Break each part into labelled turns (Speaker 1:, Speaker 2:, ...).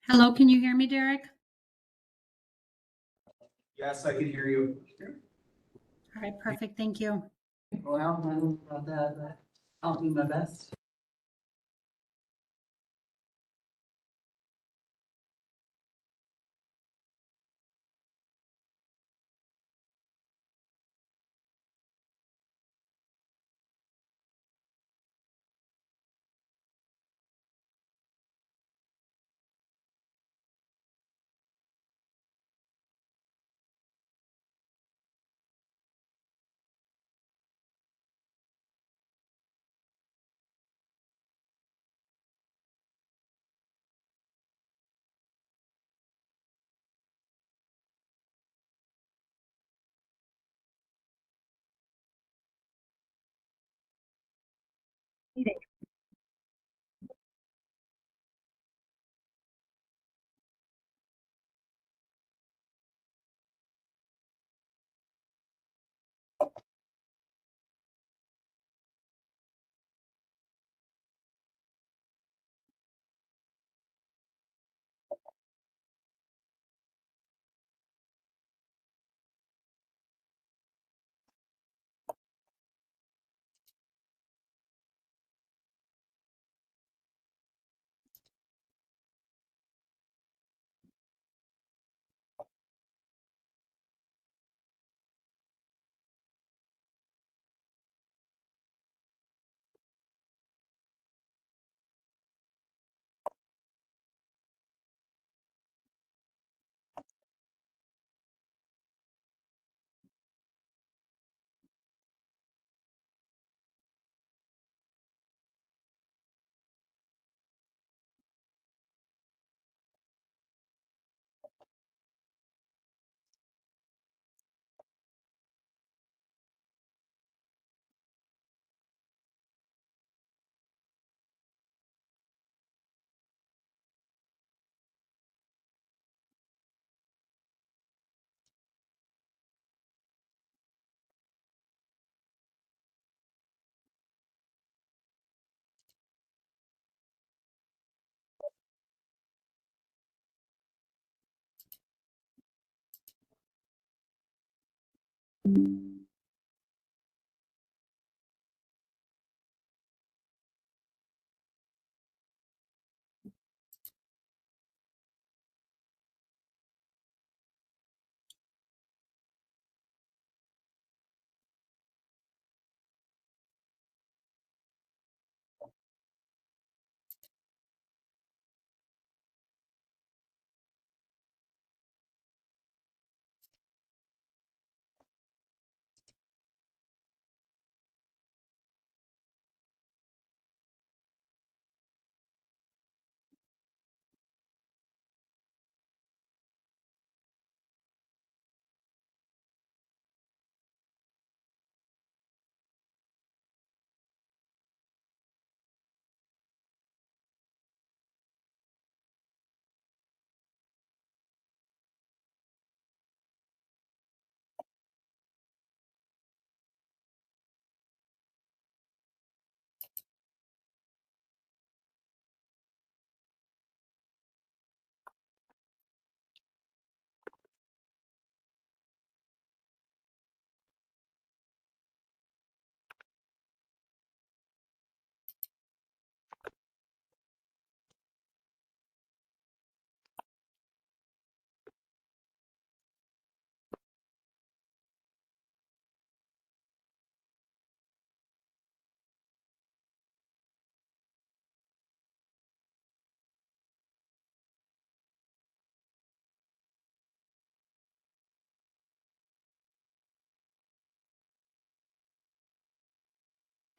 Speaker 1: Hello, can you hear me, Derek?
Speaker 2: Yes, I can hear you.
Speaker 1: All right, perfect, thank you.
Speaker 3: Well, I don't know about that, but I'll do my best.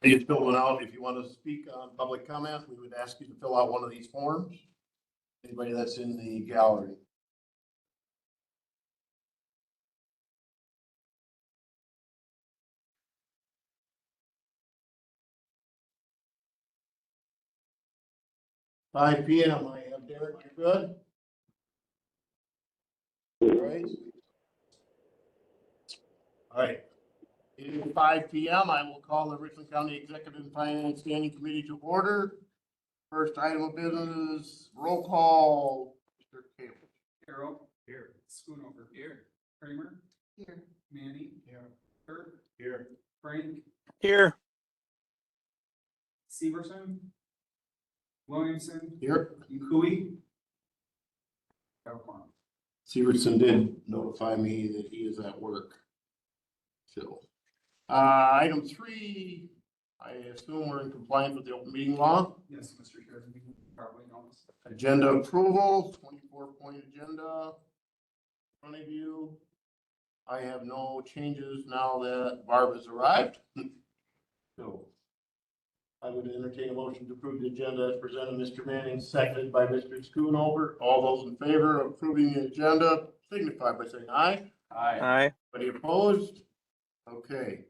Speaker 4: You fill one out. If you want to speak on public comment, we would ask you to fill out one of these forms. Anybody that's in the gallery. Five PM, I have Derek, you're good? All right. All right. It is 5 PM. I will call the Richland County Executive and Finance Standing Committee to order. First item of business, roll call. Mr. Campbell.
Speaker 2: Arrow. Here. Schoonover. Here. Kramer.
Speaker 3: Here.
Speaker 2: Manning. Here. Kurt.
Speaker 4: Here.
Speaker 2: Frank.
Speaker 5: Here.
Speaker 2: Severson. Williamson.
Speaker 4: Here.
Speaker 2: And Cooey. Got a quorum.
Speaker 4: Severson did notify me that he is at work. So, item 3, I assume we're in compliance with the open meeting law.
Speaker 2: Yes, Mr. Chairman, you probably noticed.
Speaker 4: Agenda approval, 24-point agenda. In front of you. I have no changes now that Barb has arrived. So I would entertain a motion to approve the agenda as presented. Mr. Manning, seconded by Mr. Schoonover. All those in favor of approving the agenda signify by saying aye.
Speaker 5: Aye.
Speaker 4: Anybody opposed? Okay.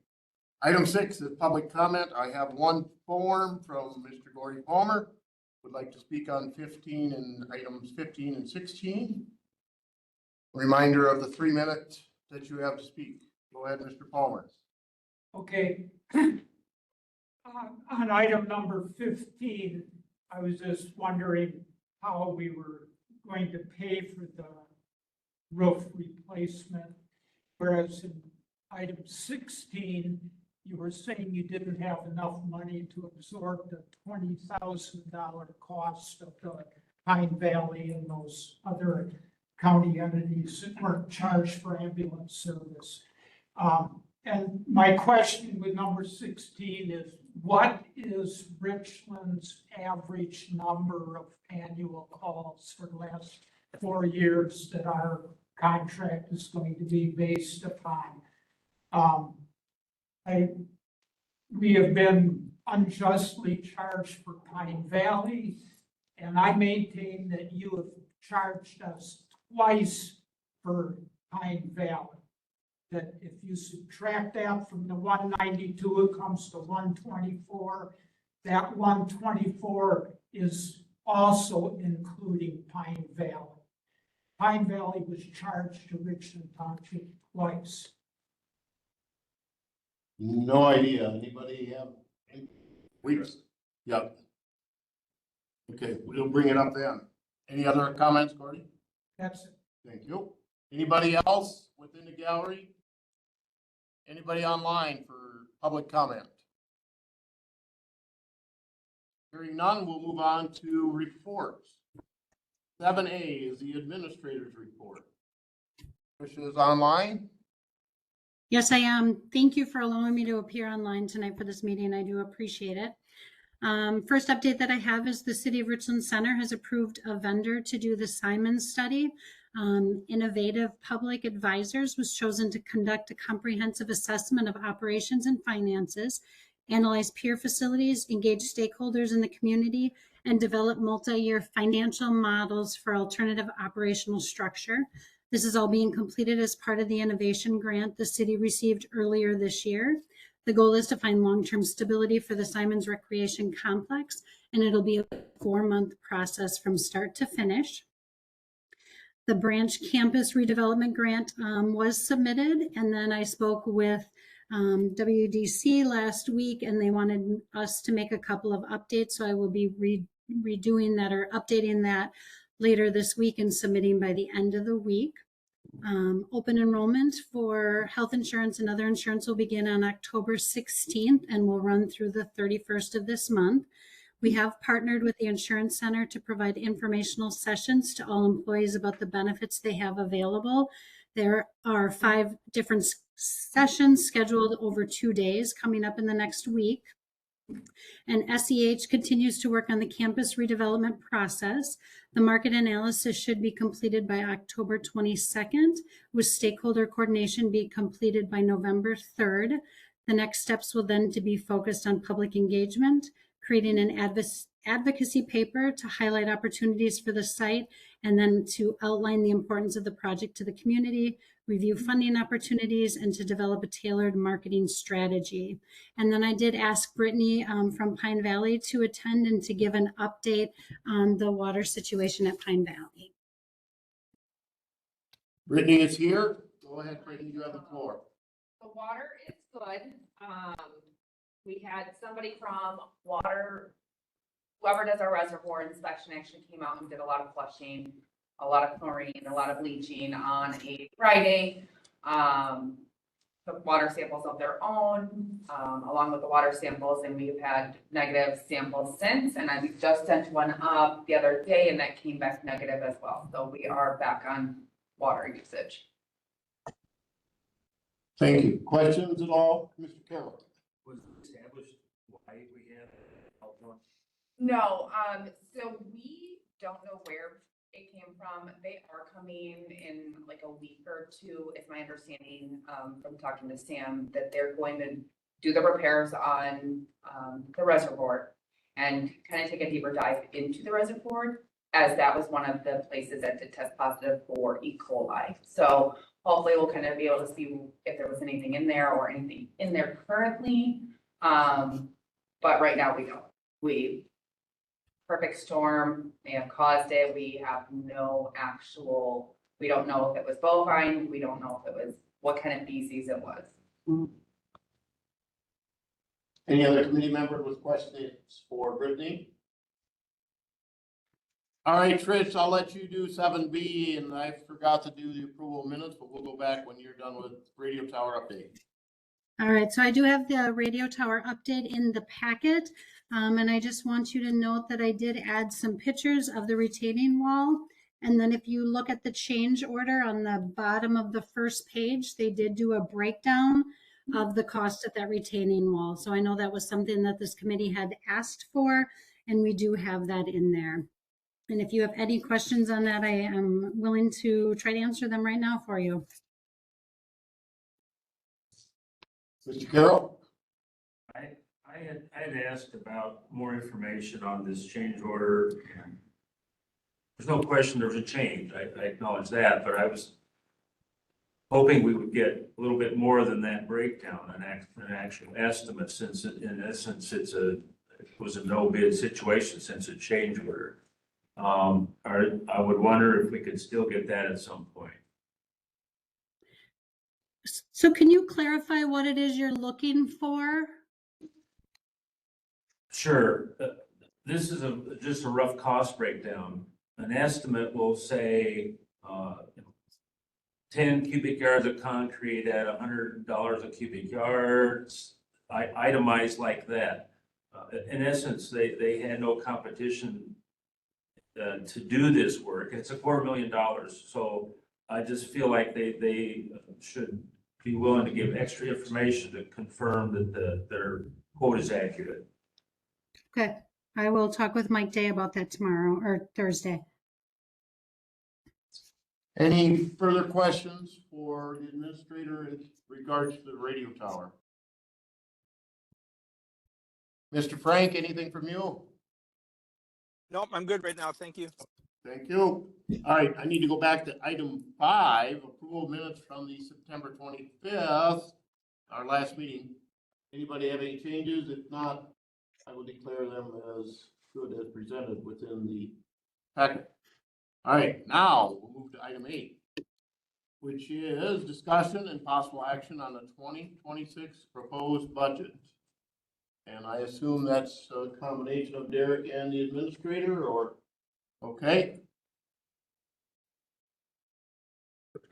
Speaker 4: Item 6 is public comment. I have one form from Mr. Gordy Palmer. Would like to speak on 15 and items 15 and 16. Reminder of the 3 minutes that you have to speak. Go ahead, Mr. Palmer.
Speaker 6: Okay. On item number 15, I was just wondering how we were going to pay for the roof replacement. Whereas in item 16, you were saying you didn't have enough money to absorb the $20,000 cost of the Pine Valley and those other county entities that weren't charged for ambulance service. And my question with number 16 is, what is Richland's average number of annual calls for the last 4 years that our contract is going to be based upon? We have been unjustly charged for Pine Valley, and I maintain that you have charged us twice for Pine Valley. That if you subtract that from the 192, it comes to 124. That 124 is also including Pine Valley. Pine Valley was charged to Richland Township twice.
Speaker 4: No idea. Anybody have? Weeks? Yep. Okay, we'll bring it up then. Any other comments, Gordy?
Speaker 6: That's it.
Speaker 4: Thank you. Anybody else within the gallery? Anybody online for public comment? Hearing none, we'll move on to reports. 7A is the administrator's report. Tricia is online.
Speaker 1: Yes, I am. Thank you for allowing me to appear online tonight for this meeting. I do appreciate it. First update that I have is the City of Richland Center has approved a vendor to do the Simons study. Innovative Public Advisors was chosen to conduct a comprehensive assessment of operations and finances, analyze peer facilities, engage stakeholders in the community, and develop multi-year financial models for alternative operational structure. This is all being completed as part of the innovation grant the city received earlier this year. The goal is to find long-term stability for the Simons Recreation Complex, and it'll be a 4-month process from start to finish. The branch campus redevelopment grant was submitted, and then I spoke with WDC last week, and they wanted us to make a couple of updates, so I will be redoing that or updating that later this week and submitting by the end of the week. Open enrollment for health insurance and other insurance will begin on October 16th and will run through the 31st of this month. We have partnered with the Insurance Center to provide informational sessions to all employees about the benefits they have available. There are 5 different sessions scheduled over 2 days coming up in the next week. And SEH continues to work on the campus redevelopment process. The market analysis should be completed by October 22nd, with stakeholder coordination be completed by November 3rd. The next steps will then to be focused on public engagement, creating an advocacy paper to highlight opportunities for the site, and then to outline the importance of the project to the community, review funding opportunities, and to develop a tailored marketing strategy. And then I did ask Brittany from Pine Valley to attend and to give an update on the water situation at Pine Valley.
Speaker 4: Brittany is here. Go ahead, Brittany, you have the floor.
Speaker 7: The water is good. We had somebody from water, whoever does our reservoir inspection actually came out and did a lot of flushing. a lot of chlorine, a lot of bleaching on a Friday. Took water samples of their own, along with the water samples, and we've had negative samples since. And I just sent one up the other day, and that came back negative as well. So we are back on water usage.
Speaker 4: Thank you. Questions at all, Mr. Carroll?
Speaker 2: Was established why we have health one?
Speaker 7: No, so we don't know where it came from. They are coming in like a week or two, is my understanding, from talking to Sam, that they're going to do the repairs on, the reservoir and kind of take a deeper dive into the reservoir, as that was one of the places that did test positive for E. coli. So hopefully we'll kind of be able to see if there was anything in there or anything in there currently. But right now we don't. Perfect storm, may have caused it. We have no actual, we don't know if it was bovine. We don't know if it was, what kind of feces it was.
Speaker 4: Any other committee member with questions for Brittany? All right, Trish, I'll let you do 7B, and I forgot to do the approval of minutes, but we'll go back when you're done with radio tower update.
Speaker 1: All right, so I do have the radio tower update in the packet. And I just want you to note that I did add some pictures of the retaining wall. And then if you look at the change order on the bottom of the first page, they did do a breakdown of the cost of that retaining wall. So I know that was something that this committee had asked for, and we do have that in there. And if you have any questions on that, I am willing to try to answer them right now for you.
Speaker 4: Mr. Carroll?
Speaker 2: I had asked about more information on this change order, and there's no question there's a change. I acknowledge that, but I was hoping we would get a little bit more than that breakdown, an actual estimate, since in essence it was a no bid situation since a change order. I would wonder if we could still get that at some point.
Speaker 1: So can you clarify what it is you're looking for?
Speaker 2: Sure. This is just a rough cost breakdown. An estimate will say 10 cubic yards of concrete at $100 a cubic yard, itemized like that. In essence, they had no competition to do this work. It's a $4 million. So I just feel like they should be willing to give extra information to confirm that their quote is accurate.
Speaker 1: Okay, I will talk with Mike Day about that tomorrow or Thursday.
Speaker 4: Any further questions for the administrator in regards to the radio tower? Mr. Frank, anything from you?
Speaker 5: Nope, I'm good right now. Thank you.
Speaker 4: Thank you. All right, I need to go back to item 5, approval of minutes from the September 25th, our last meeting. Anybody have any changes? If not, I will declare them as good as presented within the packet. All right, now we'll move to item 8, which is discussion and possible action on the 2026 proposed budget. And I assume that's a combination of Derek and the administrator, or, okay?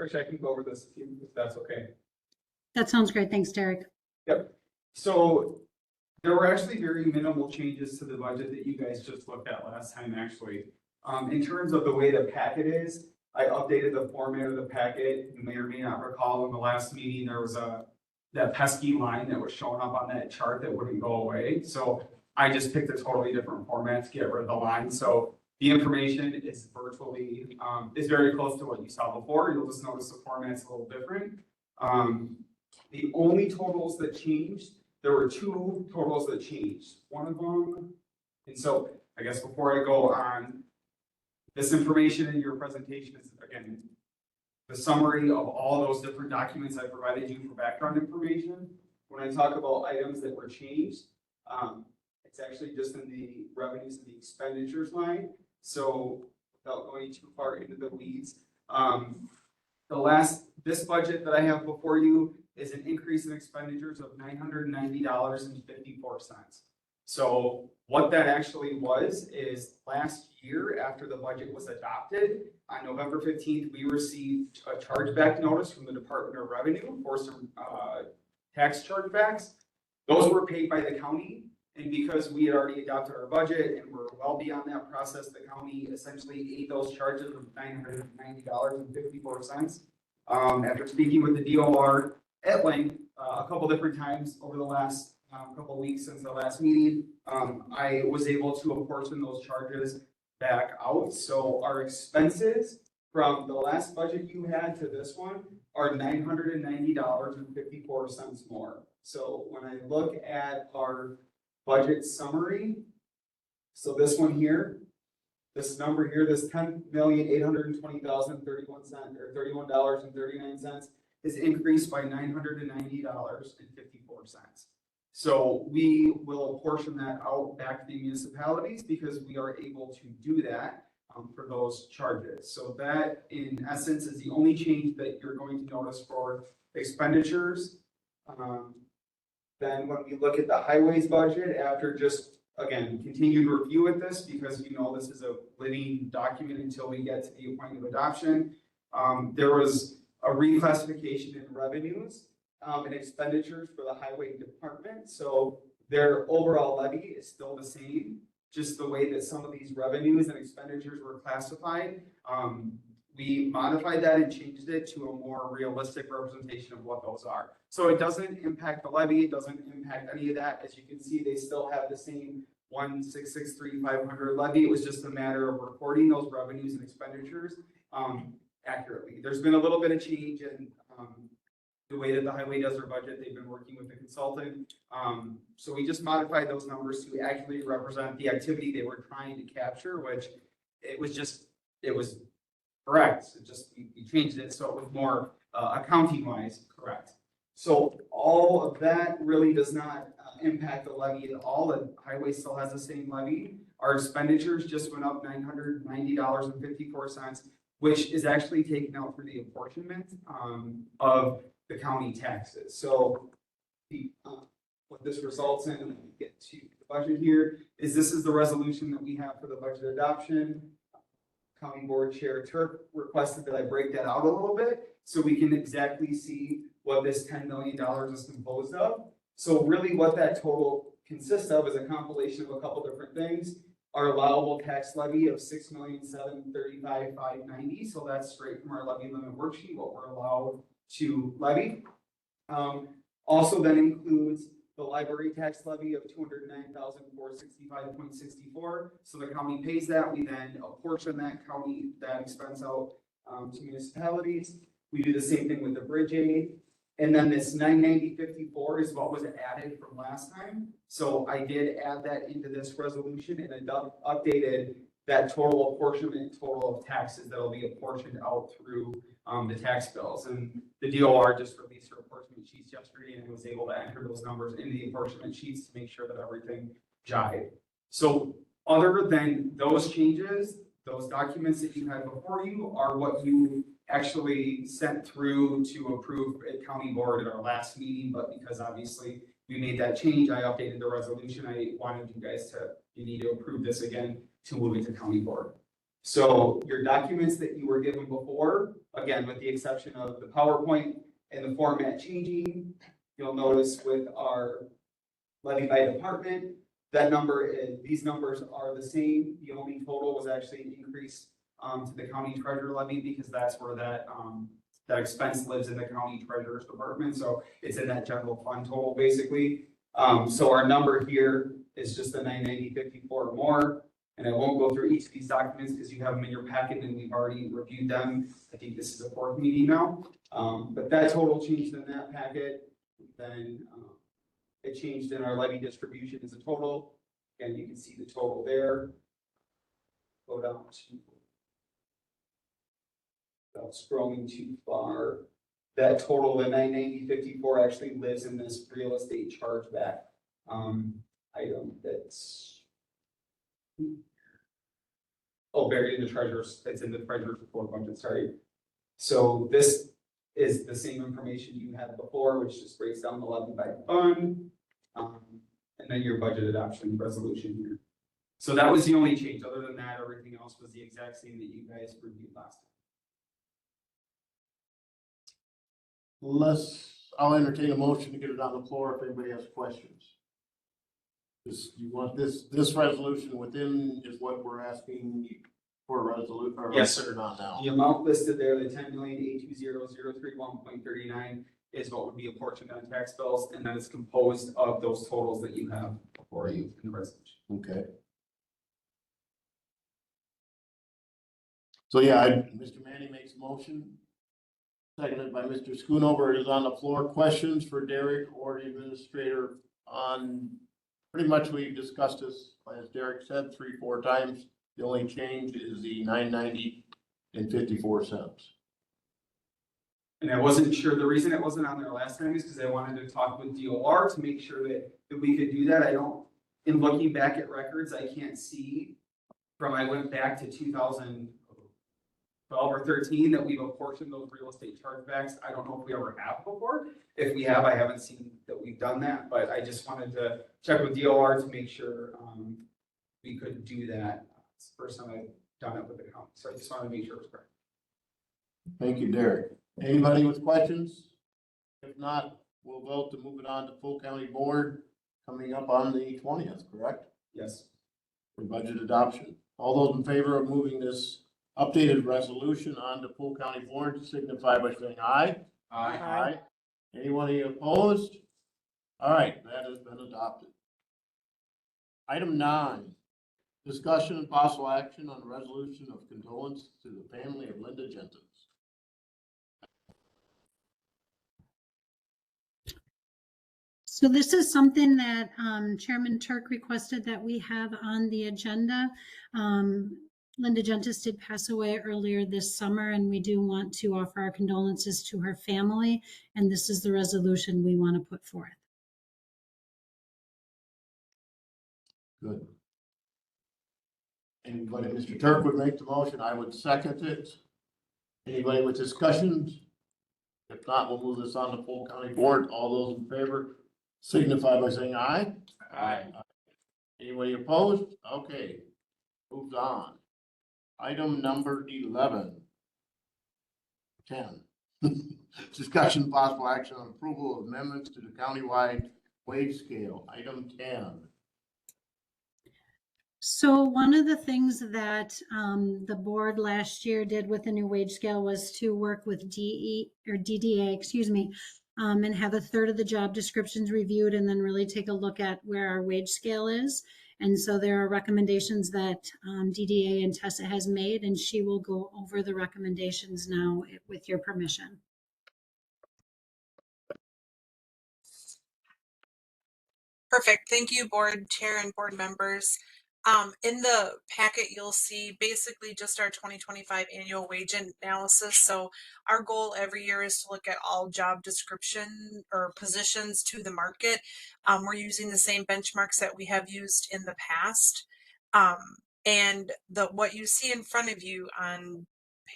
Speaker 8: Trish, I can go over this if that's okay.
Speaker 1: That sounds great. Thanks, Derek.
Speaker 8: Yep. So there were actually very minimal changes to the budget that you guys just looked at last time, actually. In terms of the way the packet is, I updated the format of the packet. You may or may not recall in the last meeting, there was that pesky line that was showing up on that chart that wouldn't go away. So I just picked a totally different format to get rid of the line. So the information is virtually, is very close to what you saw before. You'll just notice the format's a little different. The only totals that changed, there were 2 totals that changed. One of them, and so I guess before I go on, this information in your presentation is, again, the summary of all those different documents I provided you for background information. When I talk about items that were changed, it's actually just in the revenues and the expenditures line. So without going too far into the weeds, this budget that I have before you is an increase in expenditures of $990.54. So what that actually was is last year, after the budget was adopted, on November 15th, we received a chargeback notice from the Department of Revenue for some tax chargebacks. Those were paid by the county, and because we had already adopted our budget and we're well beyond that process, the county essentially ate those charges of $990.54. After speaking with the DOR at length a couple different times over the last couple weeks since the last meeting, I was able to apportion those charges back out. So our expenses from the last budget you had to this one are $990.54 more. So when I look at our budget summary, so this one here, this number here, this $10,820,031 or $31.39 is increased by $990.54. So we will apportion that out back to the municipalities because we are able to do that for those charges. So that in essence is the only change that you're going to notice for expenditures. Then when we look at the highways budget, after just, again, continued review with this, because you know this is a living document until we get to the point of adoption, there was a reclassification in revenues and expenditures for the highway department. So their overall levy is still the same, just the way that some of these revenues and expenditures were classified. We modified that and changed it to a more realistic representation of what those are. So it doesn't impact the levy, it doesn't impact any of that. As you can see, they still have the same 1,663,500 levy. It was just a matter of recording those revenues and expenditures accurately. There's been a little bit of change in the way that the highway does their budget. They've been working with the consultant. So we just modified those numbers to accurately represent the activity they were trying to capture, which it was correct. It just, we changed it so it was more accounting wise correct. So all of that really does not impact the levy at all. The highway still has the same levy. Our expenditures just went up $990.54, which is actually taken out through the apportionment of the county taxes. So what this results in, and then we get to the budget here, is this is the resolution that we have for the budget adoption. County Board Chair Turk requested that I break that out a little bit so we can exactly see what this $10 million is composed of. So really what that total consists of is a compilation of a couple different things. Our allowable tax levy of $6,735,590. So that's straight from our levy limit worksheet, what we're allowed to levy. Also then includes the library tax levy of $209,465.64. So the county pays that. We then apportion that expense out to municipalities. We do the same thing with the bridge aid. And then this $990.54 is what was added from last time. So I did add that into this resolution and it updated that total apportionment, total of taxes that will be apportioned out through the tax bills. And the DOR just released their apportionment sheets yesterday and was able to enter those numbers into the apportionment sheets to make sure that everything jived. So other than those changes, those documents that you had before you are what you actually sent through to approve at county board at our last meeting, but because obviously we made that change, I updated the resolution. I wanted you guys you need to approve this again to move it to county board. So your documents that you were given before, again, with the exception of the PowerPoint and the format changing, you'll notice with our levy by department, that number, these numbers are the same. The only total was actually an increase to the county treasurer levy because that's where that expense lives in the county treasurer's department. So it's in that general fund total basically. So our number here is just the $990.54 more. And I won't go through each of these documents because you have them in your packet and we've already reviewed them. I think this is the fourth meeting now. But that total changed in that packet. Then it changed in our levy distribution as a total. Again, you can see the total there. Go down to, without scrolling too far, that total, the $990.54 actually lives in this real estate chargeback item that's buried in the treasurer's, it's in the treasurer's report budget, sorry. So this is the same information you had before, which just breaks down the levy by fund. and then your budget adoption resolution here. So that was the only change. Other than that, everything else was the exact same that you guys reviewed last time.
Speaker 4: I'll entertain a motion to get it on the floor if anybody has questions. You want this resolution within is what we're asking for a resolution, or
Speaker 8: Yes,
Speaker 4: sir, not now.
Speaker 8: The amount listed there, the 10,820,031.39 is what would be apportioned on tax bills, and that is composed of those totals that you have before you in the resolution.
Speaker 4: Okay. So yeah, Mr. Manny makes a motion. Seconded by Mr. Schoonover. It is on the floor. Questions for Derek or the administrator on, pretty much we've discussed this, as Derek said, 3-4 times. The only change is the $9.90
Speaker 8: And I wasn't sure, the reason it wasn't on there last time is because I wanted to talk with DOR to make sure that we could do that. I don't, in looking back at records, I can't see I went back to 2012 or 13 that we've apportioned those real estate chargebacks. I don't know if we ever have before. If we have, I haven't seen that we've done that, but I just wanted to check with DOR to make sure we could do that. It's the first time I've done it with the county, so I just wanted to make sure it was correct.
Speaker 4: Thank you, Derek. Anybody with questions? If not, we'll vote to move it on to full county board coming up on the 20th, correct?
Speaker 8: Yes.
Speaker 4: For budget adoption. All those in favor of moving this updated resolution on to full county board signify by saying aye. Aye. Anyone opposed? All right, that has been adopted. Item 9, discussion and possible action on the resolution of condolence to the family of Linda Jenkins.
Speaker 1: So this is something that Chairman Turk requested that we have on the agenda. Linda Gentis did pass away earlier this summer, and we do want to offer our condolences to her family, and this is the resolution we want to put forth.
Speaker 4: Good. Anybody, Mr. Turk would make the motion, I would second it. Anybody with discussions? If not, we'll move this on to full county board. All those in favor signify by saying aye.
Speaker 8: Aye.
Speaker 4: Anybody opposed? Okay, moved on. Item number 11. 10. Discussion possible action on approval of amendments to the countywide wage scale. Item 10.
Speaker 1: So one of the things that the board last year did with the new wage scale was to work with DDA, and have a third of the job descriptions reviewed and then really take a look at where our wage scale is. And so there are recommendations that DDA and Tessa has made, and she will go over the recommendations now with your permission.
Speaker 9: Perfect. Thank you, board chair and board members. In the packet, you'll see basically just our 2025 annual wage analysis. So our goal every year is to look at all job description or positions to the market. We're using the same benchmarks that we have used in the past. And what you see in front of you on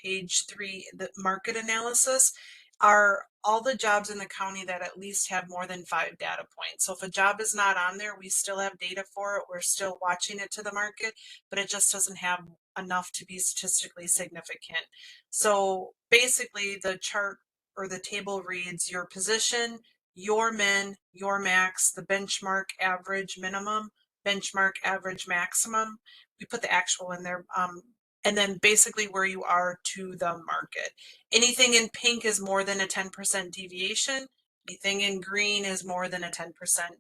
Speaker 9: page 3, the market analysis, are all the jobs in the county that at least have more than 5 data points. So if a job is not on there, we still have data for it. We're still watching it to the market, but it just doesn't have enough to be statistically significant. So basically the chart or the table reads your position, your min, your max, the benchmark average minimum, benchmark average maximum. We put the actual in there. And then basically where you are to the market. Anything in pink is more than a 10% deviation. Anything in green is more than a 10%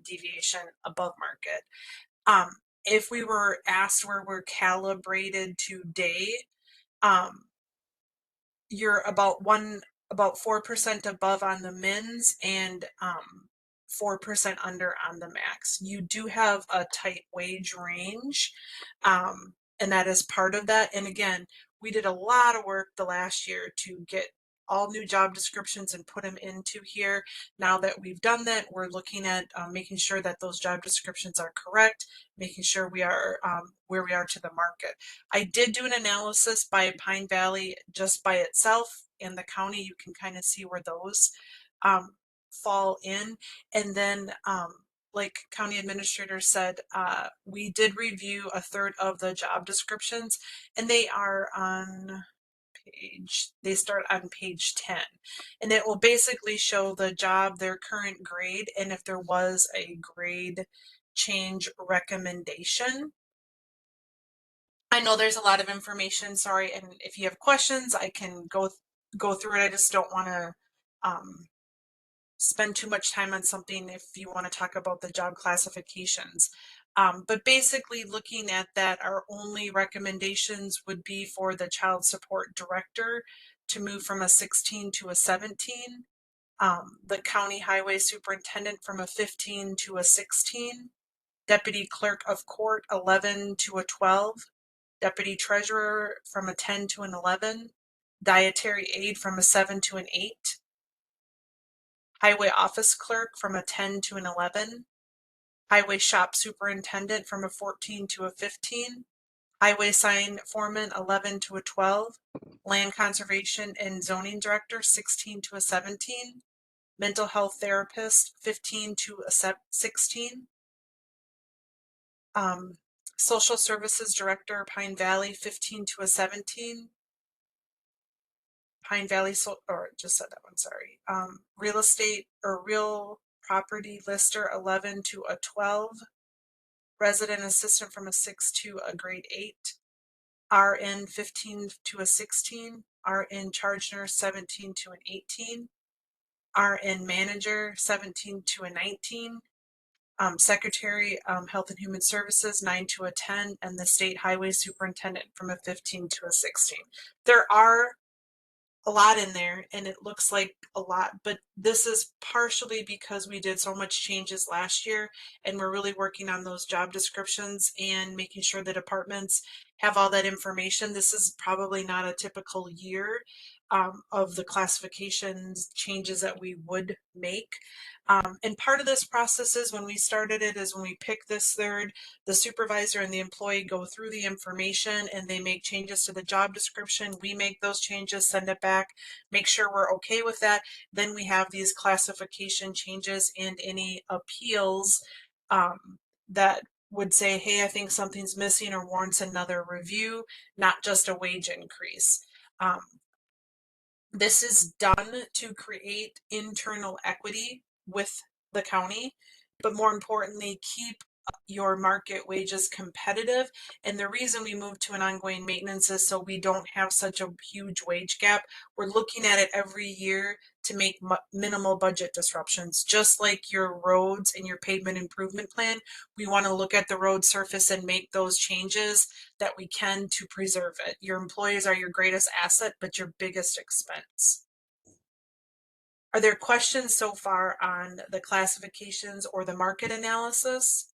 Speaker 9: deviation above market. If we were asked where we're calibrated today, you're about 4% above on the mins and 4% under on the max. You do have a tight wage range. And that is part of that. And again, we did a lot of work the last year to get all new job descriptions and put them into here. Now that we've done that, we're looking at making sure that those job descriptions are correct, making sure we are where we are to the market. I did do an analysis by Pine Valley just by itself in the county. You can kind of see where those fall in. And then like County Administrator said, we did review a third of the job descriptions, and they are on they start on page 10. And it will basically show the job, their current grade, and if there was a grade change recommendation. I know there's a lot of information, sorry, and if you have questions, I can go through it. I just don't want to spend too much time on something if you want to talk about the job classifications. But basically looking at that, our only recommendations would be for the child support director to move from a 16 to a 17, the county highway superintendent from a 15 to a 16, deputy clerk of court 11 to a 12, deputy treasurer from a 10 to an 11, dietary aide from a 7 to an 8, highway office clerk from a 10 to an 11, highway shop superintendent from a 14 to a 15, highway sign foreman 11 to a 12, land conservation and zoning director 16 to a 17, mental health therapist 15 to a 16, social services director Pine Valley 15 to a 17, Pine Valley, or just said that one, sorry. Real estate or real property lister 11 to a 12, resident assistant from a 6 to a grade 8, RN 15 to a 16, RN charge nurse 17 to an 18, RN manager 17 to a 19, secretary health and human services 9 to a 10, and the state highway superintendent from a 15 to a 16. There are a lot in there and it looks like a lot, but this is partially because we did so much changes last year and we're really working on those job descriptions and making sure the departments have all that information. This is probably not a typical year of the classifications changes that we would make. And part of this process is when we started it is when we pick this third, the supervisor and the employee go through the information and they make changes to the job description. We make those changes, send it back, make sure we're okay with that. Then we have these classification changes and any appeals that would say, hey, I think something's missing or warrants another review, not just a wage increase. This is done to create internal equity with the county, but more importantly, keep your market wages competitive. And the reason we moved to an ongoing maintenance is so we don't have such a huge wage gap. We're looking at it every year to make minimal budget disruptions, just like your roads and your pavement improvement plan. We want to look at the road surface and make those changes that we can to preserve it. Your employees are your greatest asset, but your biggest expense. Are there questions so far on the classifications or the market analysis?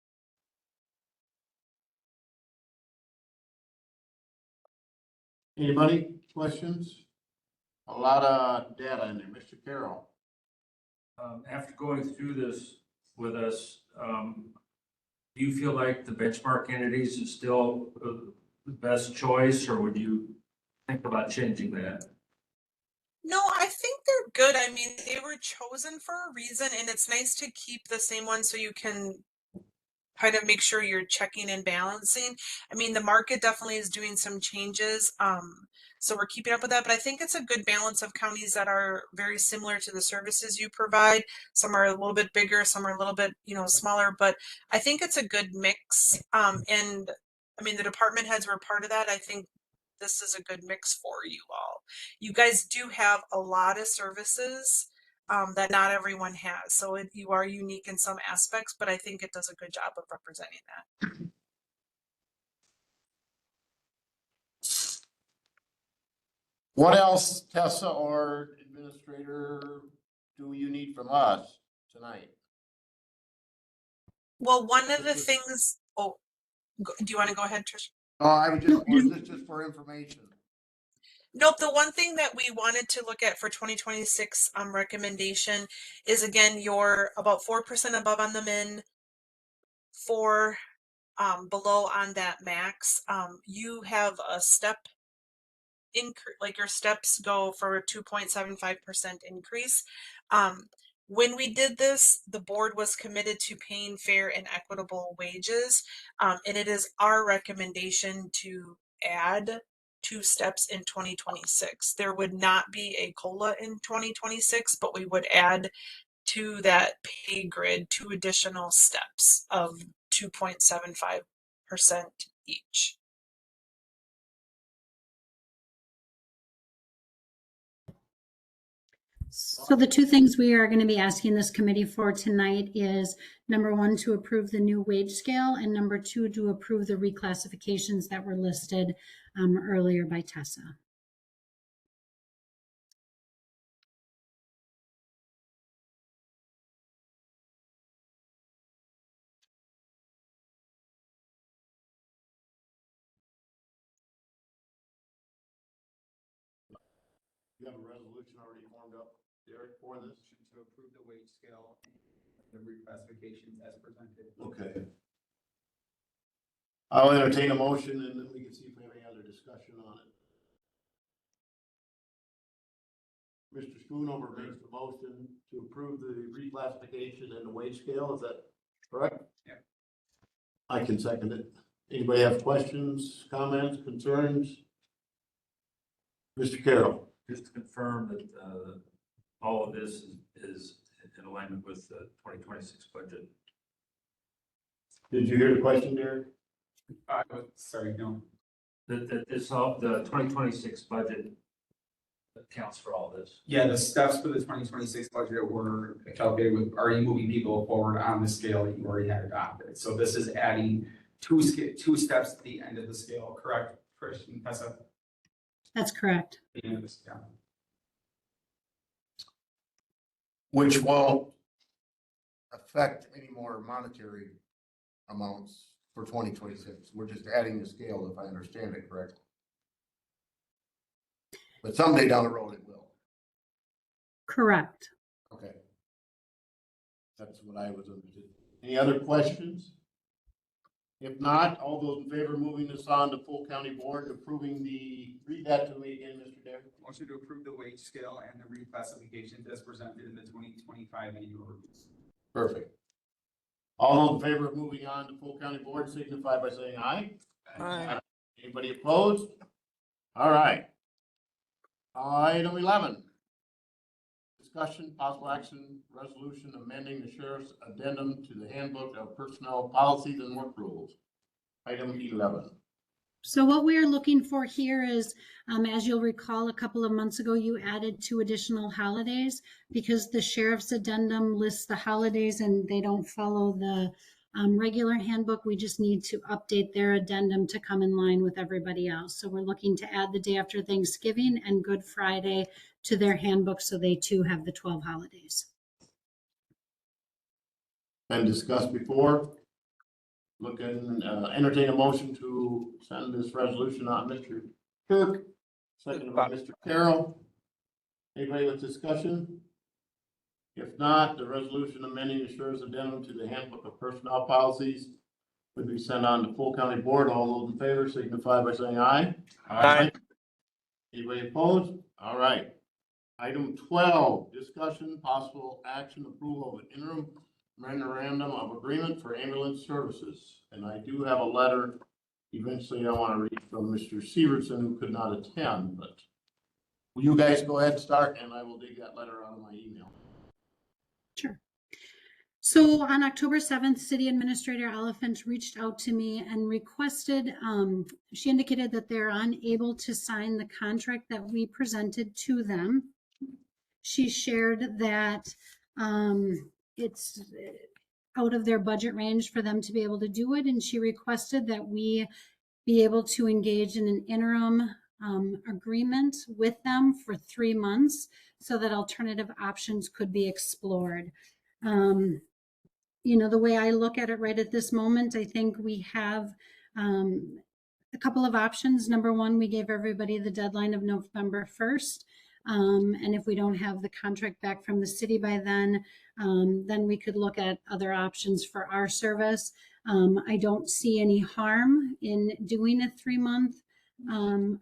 Speaker 4: Anybody, questions? A lot of data in there, Mr. Carroll.
Speaker 2: After going through this with us, do you feel like the benchmark entities is still the best choice, or would you think about changing that?
Speaker 9: No, I think they're good. I mean, they were chosen for a reason, and it's nice to keep the same one so you can kind of make sure you're checking and balancing. I mean, the market definitely is doing some changes. So we're keeping up with that, but I think it's a good balance of counties that are very similar to the services you provide. Some are a little bit bigger, some are a little bit, smaller, but I think it's a good mix. And I mean, the department heads were part of that. I think this is a good mix for you all. You guys do have a lot of services that not everyone has. So you are unique in some aspects, but I think it does a good job of representing that.
Speaker 4: What else, Tessa or administrator, do you need from us tonight?
Speaker 9: Well, one of the things, do you want to go ahead, Trish?
Speaker 4: Oh, I was just for information.
Speaker 9: Nope. The one thing that we wanted to look at for 2026 recommendation is, again, you're about 4% above on the min, 4 below on that max. You have a step increase, like your steps go for a 2.75% increase. When we did this, the board was committed to paying fair and equitable wages. And it is our recommendation to add 2 steps in 2026. There would not be a COLA in 2026, but we would add to that pay grid 2 additional steps of 2.75% each.
Speaker 1: So the two things we are going to be asking this committee for tonight is number 1, to approve the new wage scale, and number 2, to approve the reclassifications that were listed earlier by Tessa.
Speaker 4: You have a resolution already formed up, Derek, for this?
Speaker 8: To approve the wage scale, the reclassifications as presented.
Speaker 4: Okay. I'll entertain a motion and then we can see if we have any other discussion on it. Mr. Schoonover makes the motion to approve the reclassification and the wage scale, is that correct?
Speaker 8: Yeah.
Speaker 4: I can second it. Anybody have questions, comments, concerns? Mr. Carroll?
Speaker 2: Just to confirm that all of this is in alignment with the 2026 budget.
Speaker 4: Did you hear the question, Derek?
Speaker 8: Sorry, no.
Speaker 2: That this all, the 2026 budget accounts for all this.
Speaker 8: Yeah, the steps for the 2026 budget were calculated with already moving people forward on the scale that you already had adopted. So this is adding two steps at the end of the scale, correct, Trish and Tessa?
Speaker 1: That's correct.
Speaker 8: The end of the scale.
Speaker 4: Which won't affect any more monetary amounts for 2026. We're just adding the scale, if I understand it correctly. But someday down the road it will.
Speaker 1: Correct.
Speaker 4: Okay. That's what I was understood. Any other questions? If not, all those in favor of moving this on to full county board and approving read that to me again, Mr. Derek.
Speaker 8: Motion to approve the wage scale and the reclassifications as presented in the 2025 annual reviews.
Speaker 4: Perfect. All those in favor of moving on to full county board signify by saying aye.
Speaker 5: Aye.
Speaker 4: Anybody opposed? All right. Item 11. Discussion, possible action, resolution amending the sheriff's addendum to the handbook of personnel policies and work rules. Item 11.
Speaker 1: So what we are looking for here is, as you'll recall, a couple of months ago, you added 2 additional holidays because the sheriff's addendum lists the holidays and they don't follow the regular handbook. We just need to update their addendum to come in line with everybody else. So we're looking to add the day after Thanksgiving and Good Friday to their handbook so they too have the 12 holidays.
Speaker 4: Been discussed before. Looking, entertain a motion to send this resolution on Mr. Kirk, seconded by Mr. Carroll. Anybody with discussion? If not, the resolution amending the sheriff's addendum to the handbook of personnel policies would be sent on to full county board. All those in favor signify by saying aye.
Speaker 5: Aye.
Speaker 4: Anybody opposed? All right. Item 12, discussion, possible action, approval of an interim memorandum of agreement for ambulance services. And I do have a letter eventually I want to read from Mr. Severson, who could not attend, but will you guys go ahead and start and I will dig that letter out of my email.
Speaker 1: Sure. So on October 7th, City Administrator Oliphant reached out to me and requested, she indicated that they're unable to sign the contract that we presented to them. She shared that it's out of their budget range for them to be able to do it, and she requested that we be able to engage in an interim agreement with them for 3 months so that alternative options could be explored. You know, the way I look at it right at this moment, I think we have a couple of options. Number one, we gave everybody the deadline of November 1st. And if we don't have the contract back from the city by then we could look at other options for our service. I don't see any harm in doing a 3-month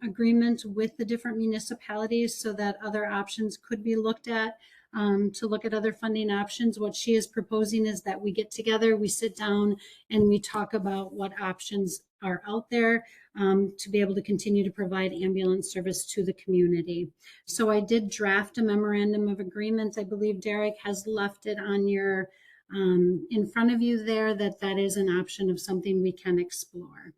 Speaker 1: agreement with the different municipalities so that other options could be looked at. to look at other funding options. What she is proposing is that we get together, we sit down, and we talk about what options are out there to be able to continue to provide ambulance service to the community. So I did draft a memorandum of agreement. I believe Derek has left it on your in front of you there, that is an option of something we can explore.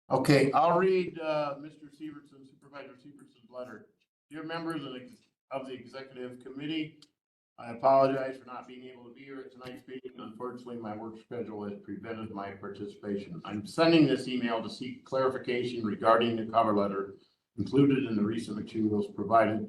Speaker 4: Okay, I'll read Mr. Severson, Supervisor Severson's letter. Dear members of the executive committee, I apologize for not being able to be here at tonight's meeting. Unfortunately, my work schedule has prevented my participation. I'm sending this email to seek clarification regarding the cover letter included in the recent materials provided,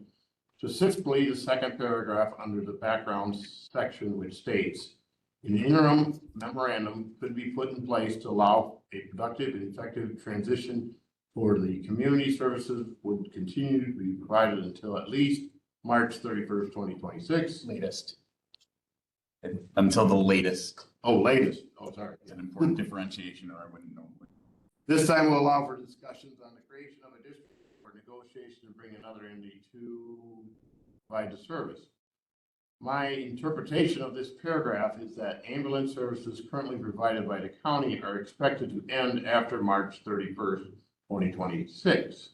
Speaker 4: specifically the second paragraph under the background section, which states, an interim memorandum could be put in place to allow a productive and effective transition for the community services would continue to be provided until at least March 31st, 2026.
Speaker 10: Latest. Until the latest.
Speaker 4: Oh, latest. Oh, sorry.
Speaker 10: It's an important differentiation, or I wouldn't know.
Speaker 4: This time will allow for discussions on the creation of a district or negotiation to bring another MD to provide the service. My interpretation of this paragraph is that ambulance services currently provided by the county are expected to end after March 31st, 2026.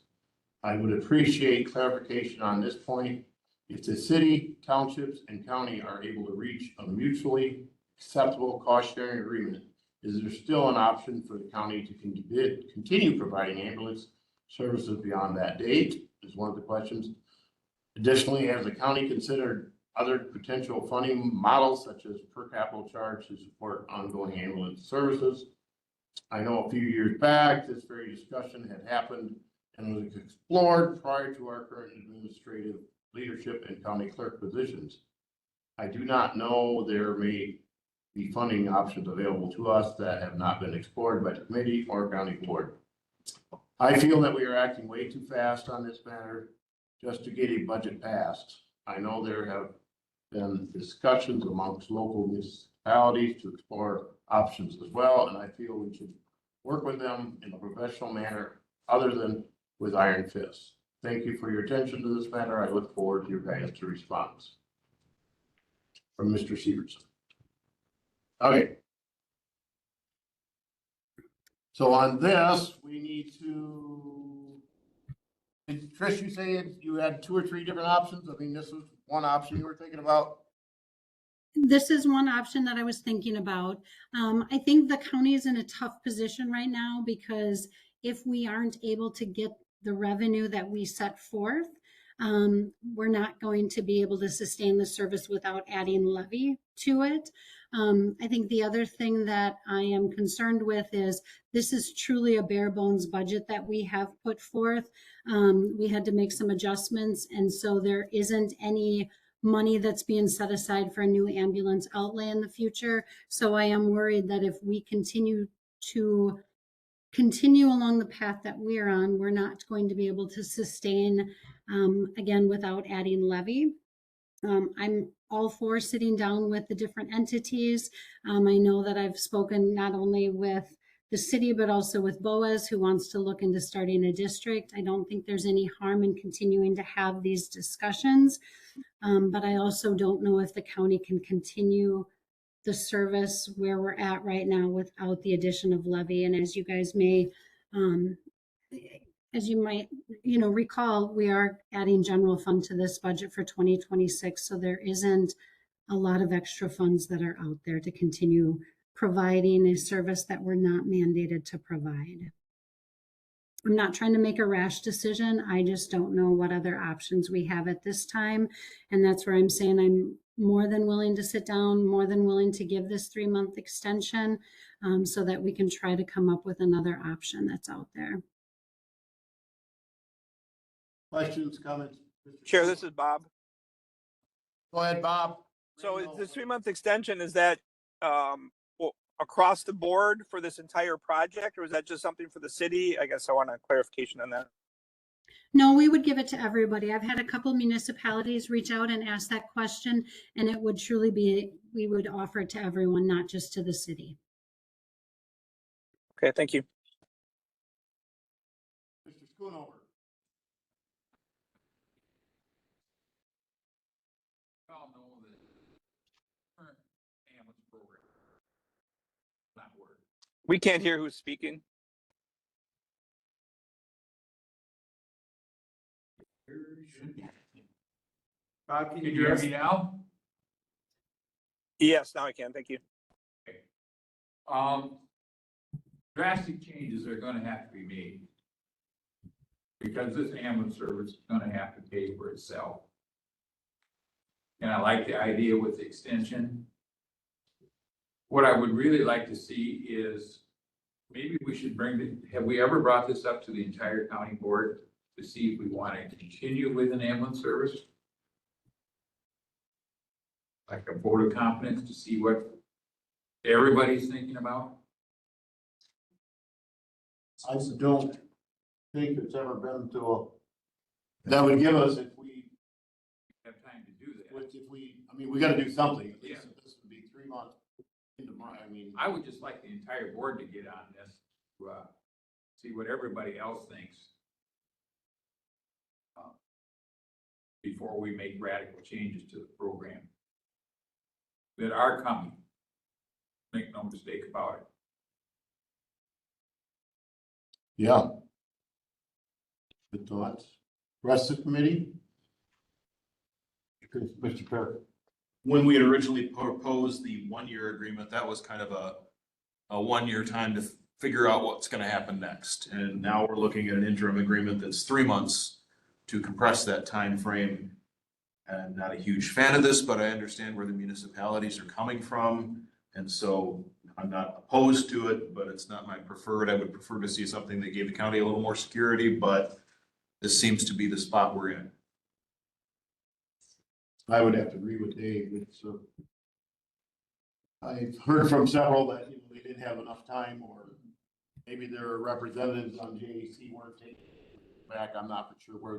Speaker 4: I would appreciate clarification on this point. If the city, townships, and county are able to reach a mutually acceptable cost-sharing agreement, is there still an option for the county to continue providing ambulance services beyond that date? Is one of the questions. Additionally, has the county considered other potential funding models such as per capital charge to support ongoing ambulance services? I know a few years back, this very discussion had happened and was explored prior to our current administrative leadership and county clerk positions. I do not know, there may be funding options available to us that have not been explored by the committee or county board. I feel that we are acting way too fast on this matter just to get a budget passed. I know there have been discussions amongst local municipalities to explore options as well, and I feel we should work with them in a professional manner other than with iron fists. Thank you for your attention to this matter. I look forward to your guys' response. From Mr. Severson. Okay. So on this, we need to, Trish, you said you had 2 or 3 different options. I mean, this was one option you were thinking about.
Speaker 1: This is one option that I was thinking about. I think the county is in a tough position right now because if we aren't able to get the revenue that we set forth, we're not going to be able to sustain the service without adding levy to it. I think the other thing that I am concerned with is this is truly a bare bones budget that we have put forth. We had to make some adjustments, and so there isn't any money that's being set aside for a new ambulance outlay in the future. So I am worried that if we continue along the path that we're on, we're not going to be able to sustain, again, without adding levy. I'm all for sitting down with the different entities. I know that I've spoken not only with the city, but also with Boaz, who wants to look into starting a district. I don't think there's any harm in continuing to have these discussions. But I also don't know if the county can continue the service where we're at right now without the addition of levy. And as you guys may, as you might, recall, we are adding general fund to this budget for 2026. So there isn't a lot of extra funds that are out there to continue providing a service that we're not mandated to provide. I'm not trying to make a rash decision. I just don't know what other options we have at this time. And that's where I'm saying I'm more than willing to sit down, more than willing to give this 3-month extension so that we can try to come up with another option that's out there.
Speaker 4: Questions, comments?
Speaker 5: Chair, this is Bob.
Speaker 4: Go ahead, Bob.
Speaker 5: So is the 3-month extension, is that across the board for this entire project, or is that just something for the city? I guess I want a clarification on that.
Speaker 1: No, we would give it to everybody. I've had a couple municipalities reach out and ask that question, and it would truly be, we would offer it to everyone, not just to the city.
Speaker 5: Okay, thank you.
Speaker 4: Mr. Schoonover.
Speaker 5: We can't hear who's speaking.
Speaker 8: Bob, can
Speaker 11: Can
Speaker 8: you
Speaker 11: you
Speaker 8: hear
Speaker 11: hear
Speaker 8: us?
Speaker 11: me now?
Speaker 5: Yes, now I can. Thank you.
Speaker 11: Um, drastic changes are gonna have to be made. Because this ambulance service is gonna have to pay for itself. And I like the idea with the extension. What I would really like to see is, maybe we should have we ever brought this up to the entire county board to see if we want to continue with an ambulance service? Like a vote of confidence to see what everybody's thinking about?
Speaker 4: I don't think it's ever been to that would give us, if we,
Speaker 11: Have time to do that.
Speaker 4: I mean, we gotta do something, at
Speaker 11: Yeah.
Speaker 4: least if this would be 3 months into my, I mean.
Speaker 11: I would just like the entire board to get on this, to, see what everybody else thinks. Before we make radical changes to the program. That are coming. Make no mistake about it.
Speaker 4: Yeah. Good thoughts. Rest of the committee? Mr. Perry.
Speaker 12: When we had originally proposed the 1-year agreement, that was kind of a 1-year time to figure out what's gonna happen next. And now we're looking at an interim agreement that's 3 months to compress that time frame. I'm not a huge fan of this, but I understand where the municipalities are coming from. And so I'm not opposed to it, but it's not my preferred. I would prefer to see something that gave the county a little more security, but this seems to be the spot we're in.
Speaker 4: I would have to agree with Dave. It's, I've heard from several that, they didn't have enough time, or maybe their representatives on JAC weren't taking it back. I'm not for sure where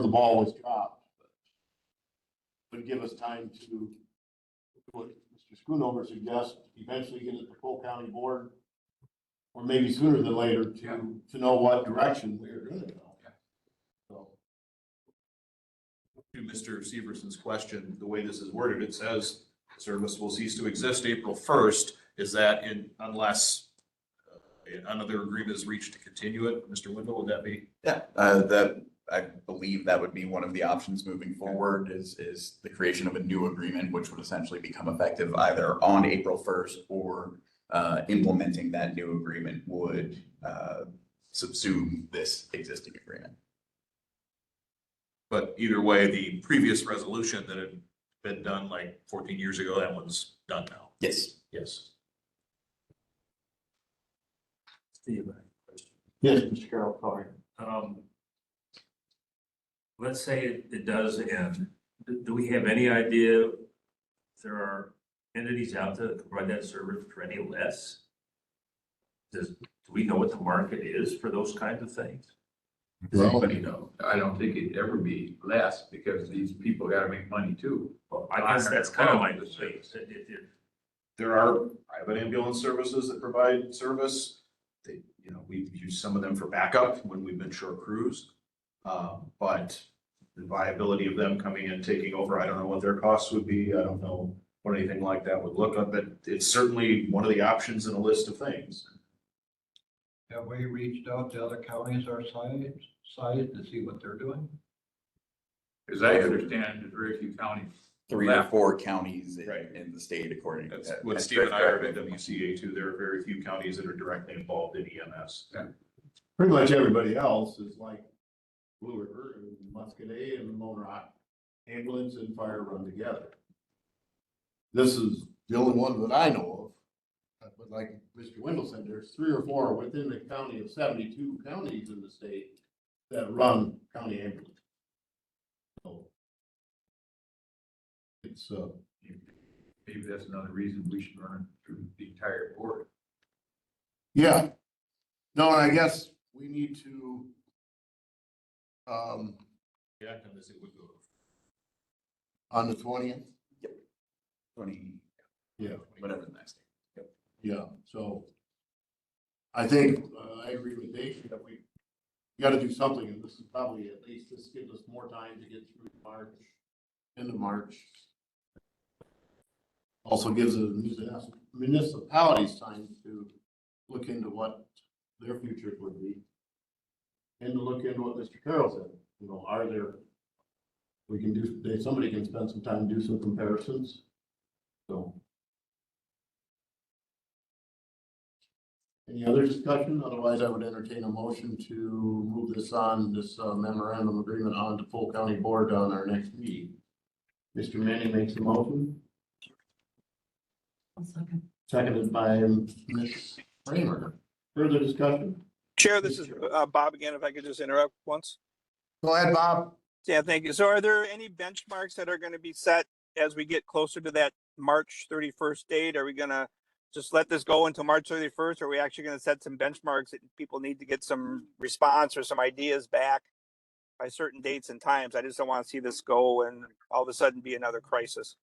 Speaker 4: the ball was dropped. Would give us time to do what Mr. Schoonover suggests, eventually get it to full county board, or maybe sooner than later to know what direction we're gonna go. So.
Speaker 12: To Mr. Severson's question, the way this is worded, it says service will cease to exist April 1st. Is that unless another agreement is reached to continue it? Mr. Wendell, would that be?
Speaker 10: Yeah, I believe that would be one of the options moving forward is the creation of a new agreement, which would essentially become effective either on April 1st or implementing that new agreement would subsume this existing agreement.
Speaker 12: But either way, the previous resolution that had been done like 14 years ago, that one's done now.
Speaker 10: Yes.
Speaker 12: Yes.
Speaker 2: Steve, I have a question.
Speaker 4: Yes, Mr. Carroll, sorry.
Speaker 2: Let's say it does end. Do we have any idea if there are entities out there that can provide that service for any less? Do we know what the market is for those kinds of things?
Speaker 11: Does anybody know? I don't think it'd ever be less because these people gotta make money too.
Speaker 2: Well, I guess that's kind of my mistake.
Speaker 12: There are private ambulance services that provide service. We've used some of them for backup when we've been short crews. But the viability of them coming in, taking over, I don't know what their costs would be. I don't know what anything like that would look like, but it's certainly one of the options in a list of things.
Speaker 13: Have we reached out to other counties our size to see what they're doing?
Speaker 11: As I understand, there's very few counties.
Speaker 10: 3 or 4 counties
Speaker 12: Right.
Speaker 10: in the state, according to.
Speaker 12: That's what Steve and I are at WCA too. There are very few counties that are directly involved in EMS.
Speaker 4: Pretty much everybody else is like Blue River and Muscadet and Lone Rock. Ambulance and fire run together. This is the only one that I know of. But like Mr. Wendell said, there's 3 or 4 within the county of 72 counties in the state that run county ambulance. So it's,
Speaker 11: Maybe that's another reason we should run it through the entire board.
Speaker 4: yeah. No, and I guess we need to,
Speaker 12: Yeah, and this it would go.
Speaker 4: on the 20th.
Speaker 10: 20,
Speaker 4: Yeah.
Speaker 10: whatever the next.
Speaker 4: Yeah, so I think, I agree with Dave that we gotta do something, and this is probably at least, this gives us more time to get through March, into March. Also gives the municipalities time to look into what their futures would be. And to look into what Mr. Carroll said, you know, are there, we can do, somebody can spend some time, do some comparisons. So. Any other discussion? Otherwise, I would entertain a motion to move this memorandum agreement on to full county board on our next meeting. Mr. Manning makes the motion.
Speaker 3: I'll second.
Speaker 4: Seconded by Ms. Kramer. Further discussion?
Speaker 5: Chair, this is Bob again, if I could just interrupt once.
Speaker 4: Go ahead, Bob.
Speaker 5: Yeah, thank you. So are there any benchmarks that are going to be set as we get closer to that March 31st date? Are we going to just let this go until March 31st? Or are we actually going to set some benchmarks that people need to get some response or some ideas back by certain dates and times? I just don't want to see this go and all of a sudden be another crisis.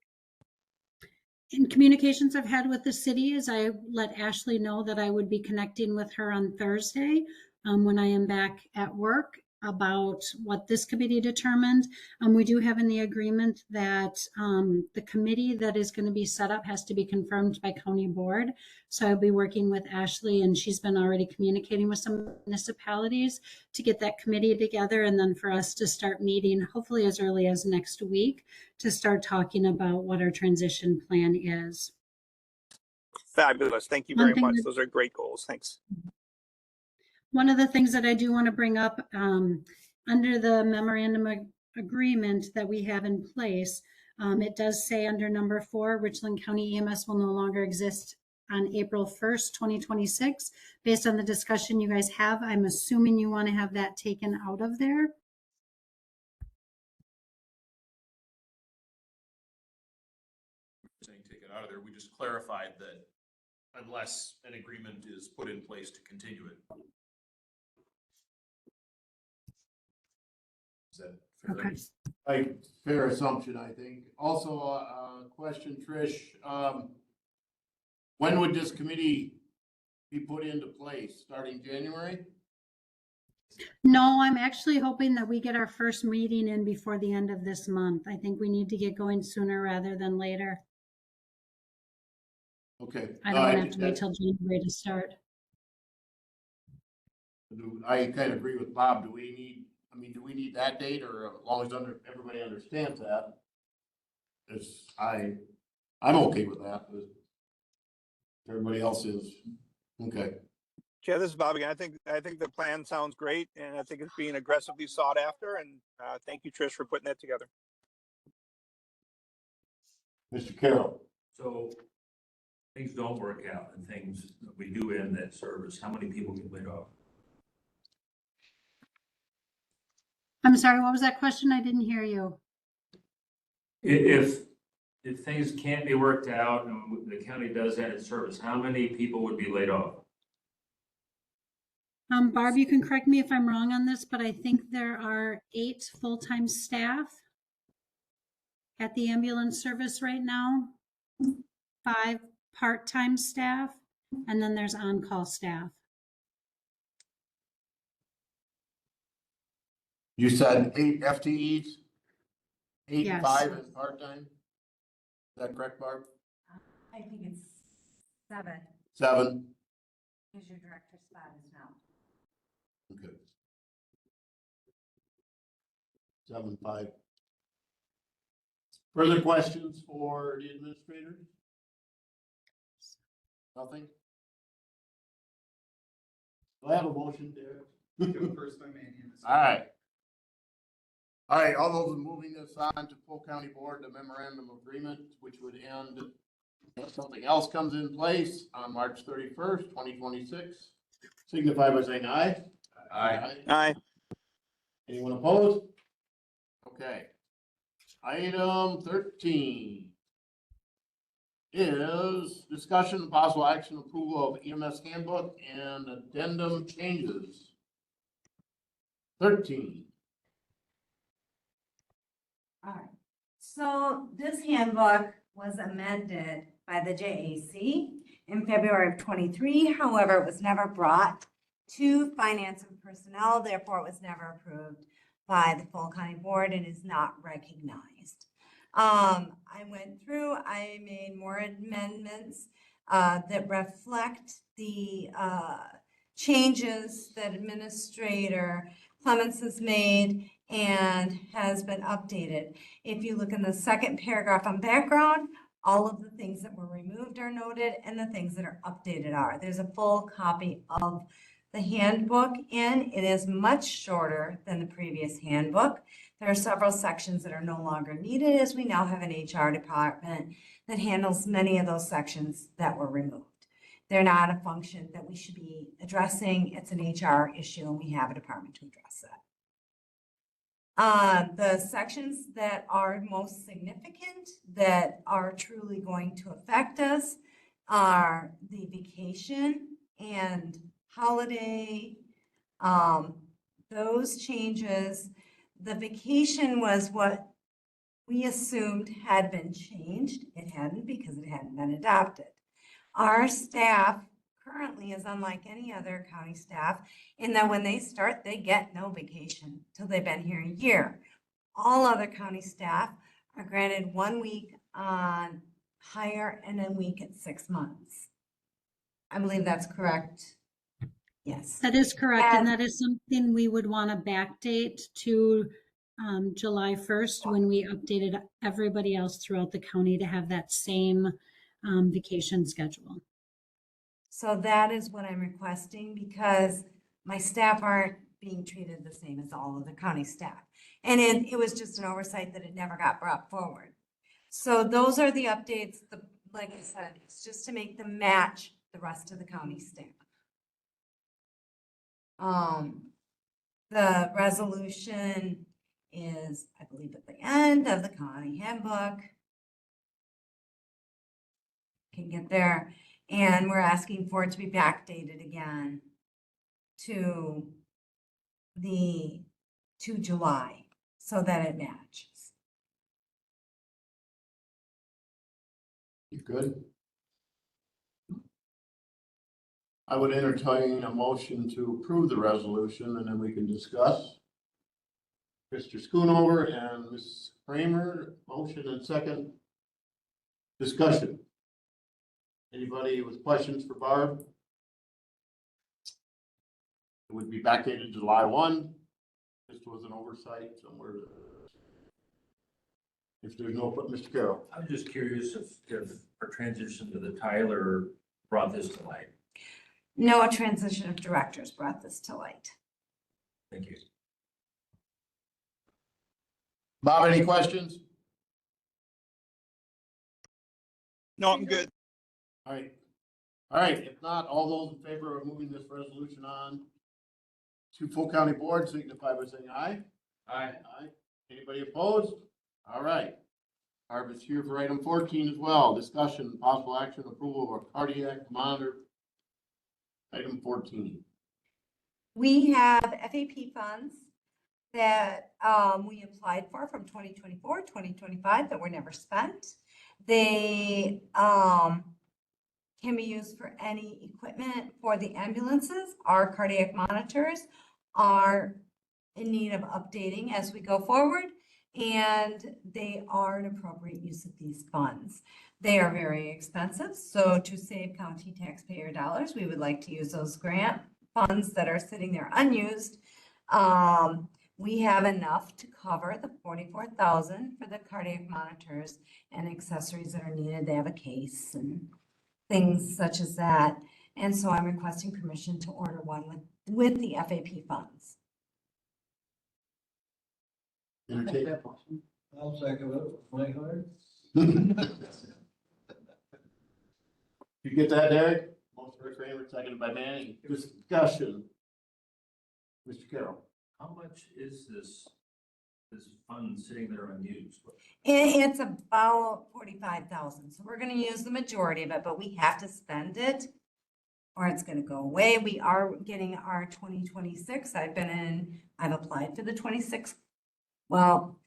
Speaker 1: In communications I've had with the city is I let Ashley know that I would be connecting with her on Thursday when I am back at work about what this committee determined. We do have in the agreement that the committee that is going to be set up has to be confirmed by county board. So I'll be working with Ashley, and she's been already communicating with some municipalities to get that committee together, and then for us to start meeting hopefully as early as next week to start talking about what our transition plan is.
Speaker 5: Fabulous. Thank you very much. Those are great goals. Thanks.
Speaker 1: One of the things that I do want to bring up under the memorandum agreement that we have in place, it does say under number 4, Richland County EMS will no longer exist on April 1st, 2026. Based on the discussion you guys have, I'm assuming you want to have that taken out of there.
Speaker 12: Saying take it out of there, we just clarified that unless an agreement is put in place to continue it. Is that fair?
Speaker 1: Okay.
Speaker 4: Fair assumption, I think. Also, question, Trish, when would this committee be put into place? Starting January?
Speaker 1: No, I'm actually hoping that we get our first meeting in before the end of this month. I think we need to get going sooner rather than later.
Speaker 4: Okay.
Speaker 1: I don't want to have to wait till January to start.
Speaker 4: I kind of agree with Bob. Do we need that date, or as long as everybody understands that? I'm okay with that, but everybody else is. Okay.
Speaker 5: Yeah, this is Bob again. I think the plan sounds great, and I think it's being aggressively sought after. And thank you, Trish, for putting that together.
Speaker 4: Mr. Carroll.
Speaker 2: So things don't work out and things we do end that service. How many people get laid off?
Speaker 1: I'm sorry, what was that question? I didn't hear you.
Speaker 2: If things can't be worked out and the county does end its service, how many people would be laid off?
Speaker 1: Barb, you can correct me if I'm wrong on this, but I think there are 8 full-time staff at the ambulance service right now, 5 part-time staff, and then there's on-call staff.
Speaker 4: You said 8 FTEs? 8
Speaker 1: Yes.
Speaker 4: and 5 and part-time? Is that correct, Barb?
Speaker 14: I think it's 7.
Speaker 4: 7?
Speaker 14: Because your director spot is now.
Speaker 4: Okay. 7, 5. Further questions for the administrator? Nothing? Do I have a motion there?
Speaker 8: First by Manny.
Speaker 4: All right, all those moving this on to full county board, the memorandum agreement, which would end if something else comes in place on March 31st, 2026. Signify by saying aye.
Speaker 5: Aye.
Speaker 4: Anyone opposed? Okay. Item 13 is discussion and possible action approval of EMS handbook and addendum changes. 13.
Speaker 14: All right. So this handbook was amended by the JAC in February of 23. However, it was never brought to finance and personnel. Therefore, it was never approved by the full county board and is not recognized. I went through, I made more amendments that reflect the changes that Administrator Clements has made and has been updated. If you look in the second paragraph on background, all of the things that were removed are noted and the things that are updated are. There's a full copy of the handbook in. It is much shorter than the previous handbook. There are several sections that are no longer needed as we now have an HR department that handles many of those sections that were removed. They're not a function that we should be addressing. It's an HR issue and we have a department to address it. The sections that are most significant that are truly going to affect us are the vacation and holiday. Those changes, the vacation was what we assumed had been changed. It hadn't because it hadn't been adopted. Our staff currently is unlike any other county staff in that when they start, they get no vacation till they've been here a year. All other county staff are granted 1 week on hire and a week at 6 months. I believe that's correct. Yes.
Speaker 1: That is correct, and
Speaker 14: And-
Speaker 1: that is something we would want to backdate to July 1st when we updated everybody else throughout the county to have that same vacation schedule.
Speaker 14: So that is what I'm requesting because my staff aren't being treated the same as all of the county staff. And it was just an oversight that it never got brought forward. So those are the updates, like I said, it's just to make them match the rest of the county staff. The resolution is, I believe, at the end of the county handbook. Can get there. And we're asking for it to be backdated again to July so that it matches.
Speaker 4: You good? I would entertain a motion to approve the resolution and then we can discuss. Mr. Schoonover and Ms. Kramer, motion and second. Discussion. Anybody with questions for Barb? It would be backdated July 1. This was an oversight somewhere. If there's no, Mr. Carroll.
Speaker 2: I'm just curious if our transition to the Tyler brought this to light.
Speaker 14: No transition of directors brought this to light.
Speaker 2: Thank you.
Speaker 4: Bob, any questions?
Speaker 5: No, I'm good.
Speaker 4: All right. All right, if not, all those in favor of moving this resolution on to full county board signify by saying aye.
Speaker 11: Aye.
Speaker 4: Aye. Anybody opposed? All right. Barb is here for item 14 as well. Discussion, possible action, approval of a cardiac monitor. Item 14.
Speaker 14: We have FAP funds that we applied for from 2024, 2025 that were never spent. They can be used for any equipment for the ambulances. Our cardiac monitors are in need of updating as we go forward, and they are an appropriate use of these funds. They are very expensive, so to save county taxpayer dollars, we would like to use those grant funds that are sitting there unused. We have enough to cover the $44,000 for the cardiac monitors and accessories that are needed. They have a case and things such as that. And so I'm requesting permission to order one with the FAP funds.
Speaker 4: Entertain.
Speaker 13: I'll second it, my heart.
Speaker 4: You get that, Derek? Motion by Kramer, seconded by Manning. Discussion. Mr. Carroll.
Speaker 2: How much is this fund sitting there unused?
Speaker 14: It's about 45,000. So we're going to use the majority of it, but we have to spend it or it's going to go away. We are getting our 2026. I've applied for the 26. Well,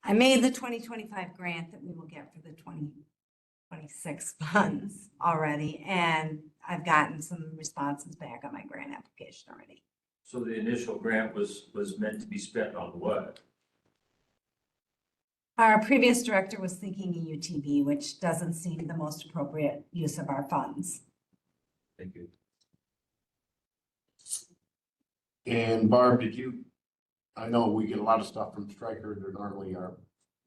Speaker 14: I made the 2025 grant that we will get for the 2026 funds already. And I've gotten some responses back on my grant application already.
Speaker 2: So the initial grant was meant to be spent on what?
Speaker 14: Our previous director was thinking a UTV, which doesn't seem the most appropriate use of our funds.
Speaker 2: Thank you.
Speaker 4: And Barb, I know we get a lot of stuff from Stryker, they're normally our,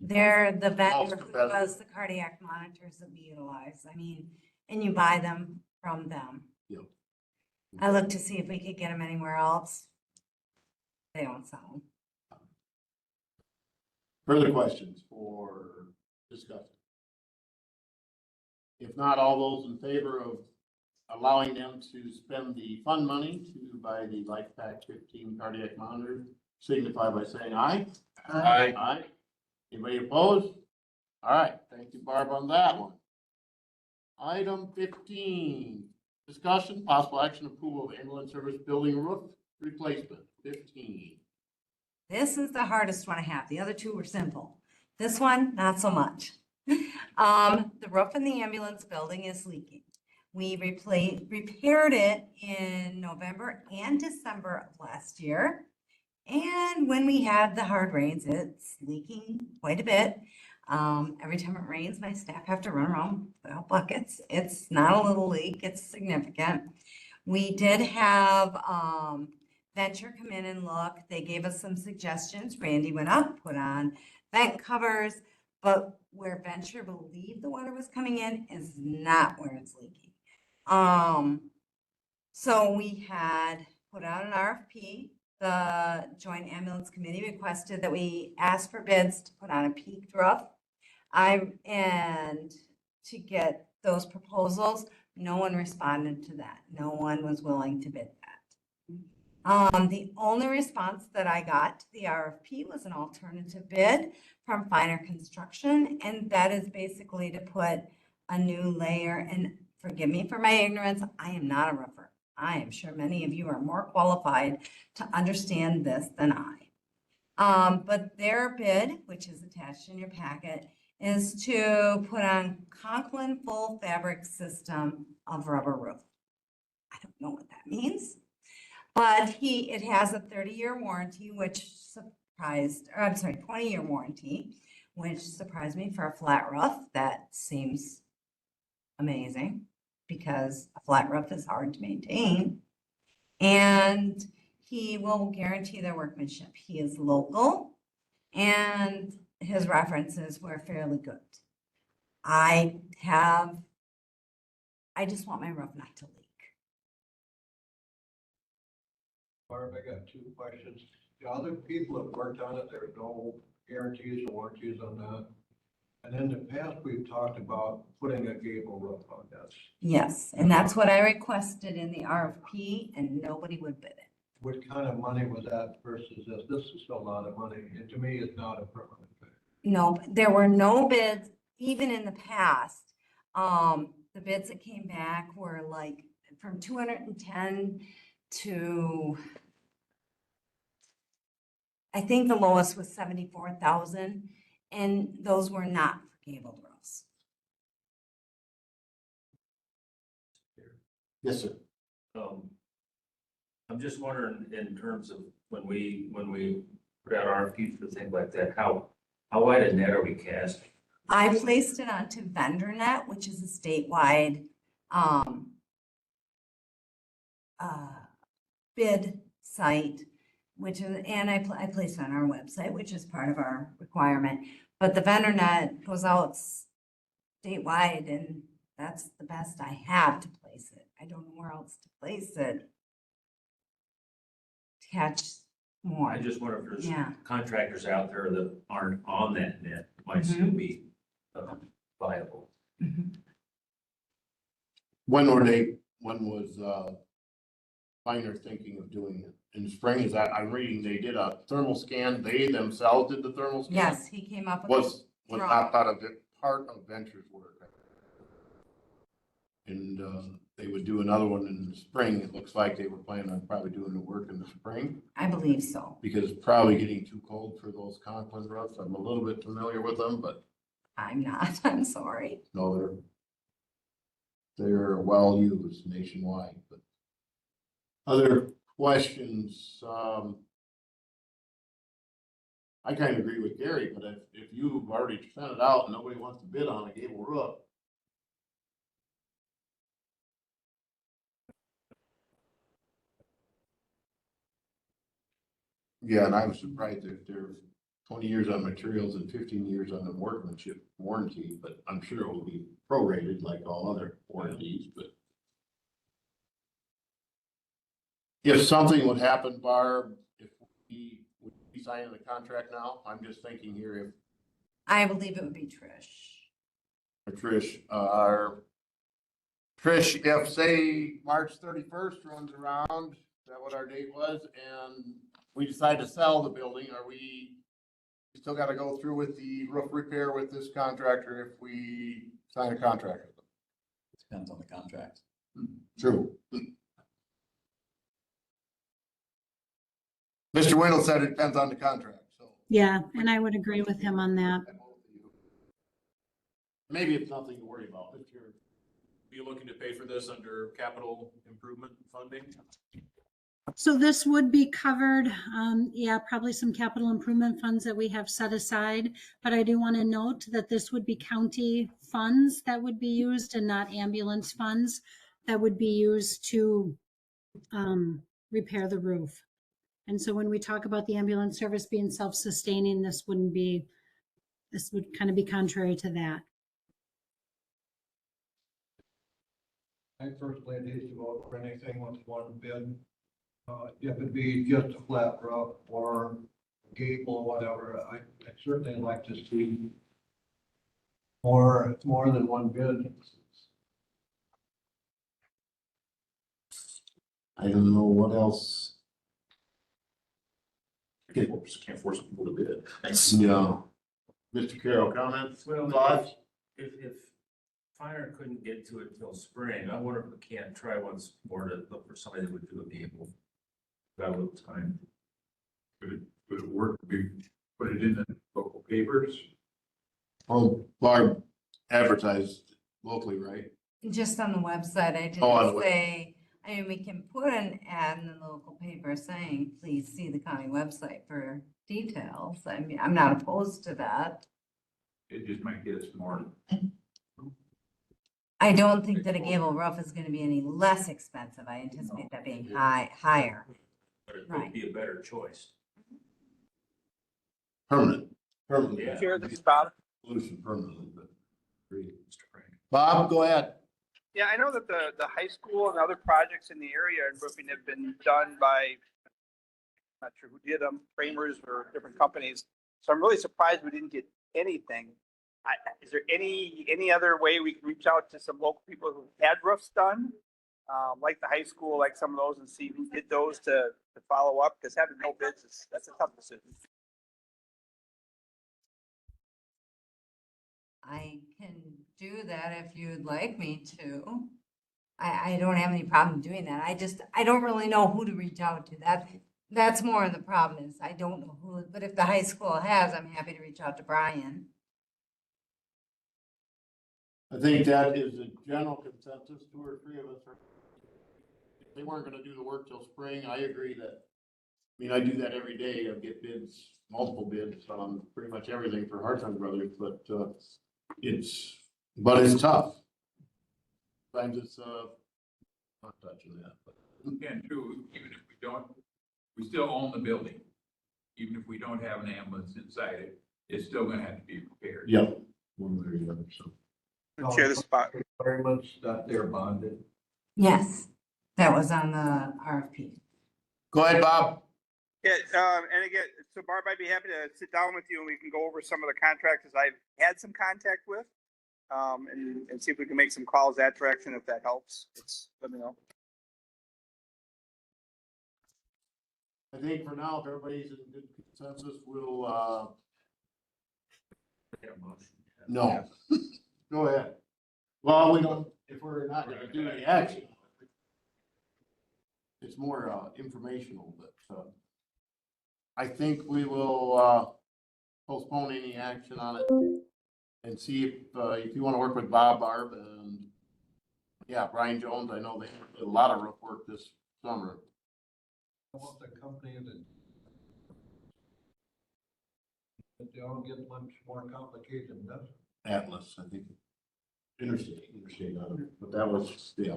Speaker 14: They're the vendor
Speaker 4: Most
Speaker 14: who
Speaker 4: competitive.
Speaker 14: does the cardiac monitors that we utilize. I mean, and you buy them from them.
Speaker 4: Yep.
Speaker 14: I looked to see if we could get them anywhere else. They don't sell them.
Speaker 4: Further questions for discussion? If not, all those in favor of allowing them to spend the fund money to buy the LifePak 15 cardiac monitor, signify by saying aye.
Speaker 12: Aye.
Speaker 4: Aye. Anybody opposed? All right, thank you, Barb, on that one. Item 15, discussion, possible action, approval of ambulance service building roof replacement, 15.
Speaker 14: This is the hardest one I have. The other two were simple. This one, not so much. The roof in the ambulance building is leaking. We repaired it in November and December of last year. And when we had the hard rains, it's leaking quite a bit. Every time it rains, my staff have to run around without buckets. It's not a little leak, it's significant. We did have, Venture come in and look. They gave us some suggestions. Randy went up, put on vent covers, but where Venture believed the water was coming in is not where it's leaking. So we had put out an RFP. The Joint Ambulance Committee requested that we ask for bids to put on a peaked roof. And to get those proposals, no one responded to that. No one was willing to bid that. The only response that I got to the RFP was an alternative bid from Finer Construction, and that is basically to put a new layer, and forgive me for my ignorance, I am not a roofer. I am sure many of you are more qualified to understand this than I. But their bid, which is attached in your packet, is to put on Conklin full fabric system of rubber roof. I don't know what that means. But it has a 30-year warranty, which 20-year warranty, which surprised me for a flat roof. That seems amazing because a flat roof is hard to maintain. And he will guarantee their workmanship. He is local and his references were fairly good. I just want my roof not to leak.
Speaker 13: Barb, I got two questions. The other people that worked on it, there are no guarantees or warranties on that. And in the past, we've talked about putting a gable roof on this.
Speaker 14: Yes, and that's what I requested in the RFP and nobody would bid it.
Speaker 13: What kind of money was that versus this? This is a lot of money, and to me, it's not a permanent thing.
Speaker 14: No, there were no bids, even in the past. The bids that came back were like from 210 to, I think the lowest was 74,000, and those were not for gabled roofs.
Speaker 4: Yes, sir.
Speaker 2: I'm just wondering in terms of when we put out RFPs for things like that, how wide a net are we casting?
Speaker 14: I placed it onto VendorNet, which is a statewide bid site, which is, and I placed it on our website, which is part of our requirement. But the VendorNet goes out statewide, and that's the best I have to place it. I don't know where else to place it. To catch more.
Speaker 2: I just wonder if there's
Speaker 14: Yeah.
Speaker 2: contractors out there that aren't on that net, might still be viable.
Speaker 14: Mhm.
Speaker 4: When was Finer thinking of doing it? In the spring, is that, I'm reading, they did a thermal scan, they themselves did the thermal scan?
Speaker 14: Yes, he came up with.
Speaker 4: Was not part of Venture's work. And they would do another one in the spring. It looks like they were planning on probably doing the work in the spring.
Speaker 14: I believe so.
Speaker 4: Because it's probably getting too cold for those Conklin roofs. I'm a little bit familiar with them, but
Speaker 14: I'm not, I'm sorry.
Speaker 4: no, they're well used nationwide, but other questions, I kind of agree with Gary, but if you've already sent it out and nobody wants to bid on a gable roof. Yeah, and I was surprised that there's 20 years on materials and 15 years on the workmanship warranty, but I'm sure it will be prorated like all other warranties, but. If something would happen, Barb, if we would be signing the contract now, I'm just thinking here if
Speaker 14: I believe it would be Trish.
Speaker 4: Trish, if say March 31st runs around, is that what our date was? And we decide to sell the building, are we still got to go through with the roof repair with this contractor if we sign a contract with them?
Speaker 10: Depends on the contract.
Speaker 4: True. Mr. Wendell said it depends on the contract, so.
Speaker 1: Yeah, and I would agree with him on that.
Speaker 4: Maybe it's nothing to worry about. If you're,
Speaker 12: Are you looking to pay for this under capital improvement funding?
Speaker 1: So this would be covered, yeah, probably some capital improvement funds that we have set aside. But I do want to note that this would be county funds that would be used and not ambulance funds that would be used to repair the roof. And so when we talk about the ambulance service being self-sustaining, this would kind of be contrary to that.
Speaker 13: I personally hate to vote for anything with one bid. If it'd be just a flat roof or gable or whatever, I'd certainly like to see more than one bid.
Speaker 4: I don't know what else.
Speaker 12: Can't force people to bid.
Speaker 4: No. Mr. Carroll, comments,
Speaker 2: Well,
Speaker 4: thoughts?
Speaker 2: if Fire couldn't get to it till spring, I wonder if we can't try once more to look for somebody that would do a gable. Got a little time.
Speaker 11: Would it work if we put it in the local papers?
Speaker 4: Oh, Barb advertised locally, right?
Speaker 14: Just on the website, I
Speaker 4: Oh, on the
Speaker 14: didn't
Speaker 4: web-
Speaker 14: say, I mean, we can put an ad in the local paper saying, please see the county website for details. I mean, I'm not opposed to that.
Speaker 11: It just might get us more.
Speaker 14: I don't think that a gable roof is gonna be any less expensive. I anticipate that being higher.
Speaker 2: But it
Speaker 14: Right.
Speaker 2: would be a better choice.
Speaker 4: Permanent.
Speaker 2: Yeah.
Speaker 5: Chair, this is Bob.
Speaker 4: Solution permanently, but.
Speaker 2: Mr. Frank.
Speaker 4: Bob, go ahead.
Speaker 5: Yeah, I know that the high school and other projects in the area and roofing have been done by, not sure who did them, framers or different companies. So I'm really surprised we didn't get anything. Is there any other way we can reach out to some local people who had roofs done? Like the high school, like some of those, and see who did those to follow up? Because having no bids that's a tough decision.
Speaker 14: I can do that if you'd like me to. I don't have any problem doing that. I don't really know who to reach out to. That's more of the problem is I don't know who, but if the high school has, I'm happy to reach out to Brian.
Speaker 4: I think that is a general consensus, 2 or 3 of us are. If they weren't gonna do the work till spring, I agree that, I mean, I do that every day. I get bids, multiple bids on pretty much everything for Hartson Brothers, but, it's tough. Sometimes it's, not touching that, but.
Speaker 11: Again, too, even if we don't, we still own the building. Even if we don't have an ambulance inside it, it's still gonna have to be repaired.
Speaker 4: Yep. One way or the other, so.
Speaker 5: Chair, this spot.
Speaker 13: Requirements that they're bonded.
Speaker 14: Yes, that was on the RFP.
Speaker 4: Go ahead, Bob.
Speaker 5: Yeah, and again, so Barb, I'd be happy to sit down with you and we can go over some of the contractors I've had some contact with. And see if we can make some calls that direction if that helps. Let me know.
Speaker 4: I think for now, if everybody's in good consensus, we'll, no. Go ahead. Well, we don't, if we're not gonna do any action. It's more, informational, but, I think we will, postpone any action on it. And see if you wanna work with Barb, and, yeah, Brian Jones, I know they did a lot of roof work this summer.
Speaker 13: I want the company that But they all get much more complicated than this.
Speaker 4: Atlas, I think. Interstate, but that was, yeah.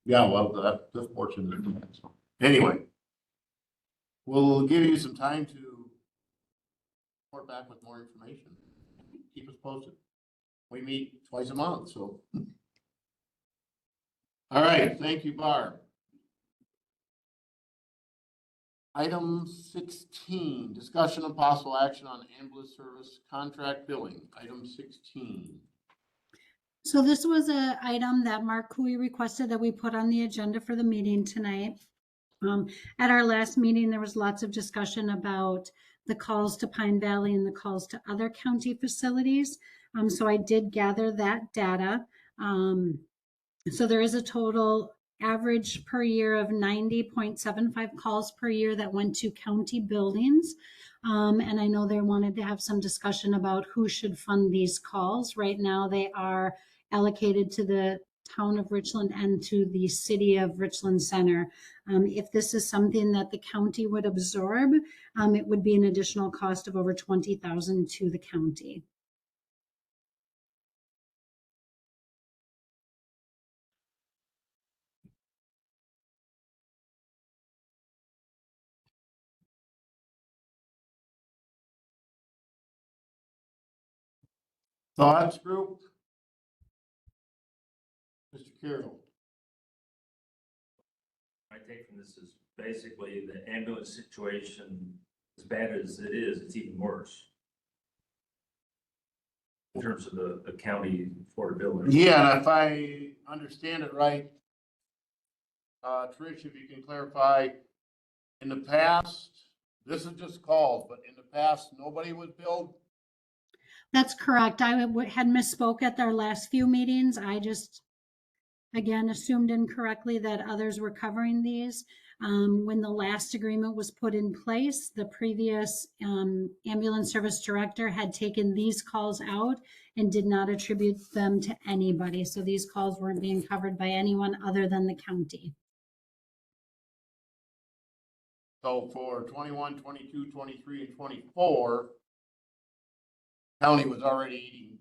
Speaker 4: Yeah, well, this portion is, anyway. We'll give you some time to report back with more information. Keep us posted. We meet twice a month, so. All right, thank you, Barb. Item 16, discussion of possible action on ambulance service contract billing. Item 16.
Speaker 1: So this was a item that Mark Cooey requested that we put on the agenda for the meeting tonight. At our last meeting, there was lots of discussion about the calls to Pine Valley and the calls to other county facilities. So I did gather that data. So there is a total average per year of 90.75 calls per year that went to county buildings. And I know they wanted to have some discussion about who should fund these calls. Right now, they are allocated to the town of Richland and to the city of Richland Center. If this is something that the county would absorb, it would be an additional cost of over $20,000 to the county.
Speaker 4: Thoughts, group? Mr. Carroll.
Speaker 2: My take from this is basically the ambulance situation, as bad as it is, it's even worse. In terms of the county affordability.
Speaker 4: Yeah, and if I understand it right, Trish, if you can clarify, in the past, this is just calls, but in the past, nobody was billed.
Speaker 1: That's correct. I had misspoke at our last few meetings. I just, again, assumed incorrectly that others were covering these. When the last agreement was put in place, the previous ambulance service director had taken these calls out and did not attribute them to anybody. So these calls weren't being covered by anyone other than the county.
Speaker 4: So for 21, 22, 23, and 24, county was already eating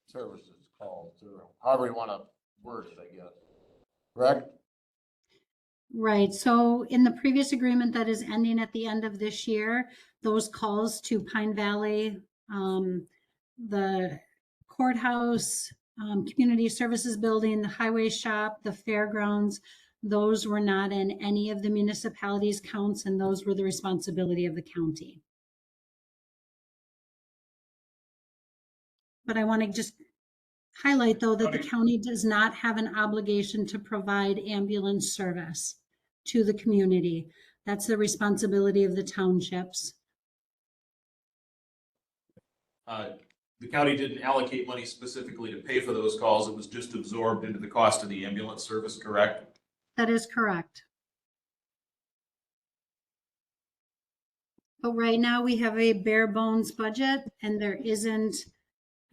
Speaker 4: services calls, or however you want to word it, I guess. Correct?
Speaker 1: Right. So in the previous agreement that is ending at the end of this year, those calls to Pine Valley, the courthouse, community services building, the highway shop, the fairgrounds, those were not in any of the municipalities' counts, and those were the responsibility of the county. But I want to just highlight, though, that the county does not have an obligation to provide ambulance service to the community. That's the responsibility of the townships.
Speaker 12: The county didn't allocate money specifically to pay for those calls. It was just absorbed into the cost of the ambulance service, correct?
Speaker 1: That is correct. But right now we have a bare bones budget and there isn't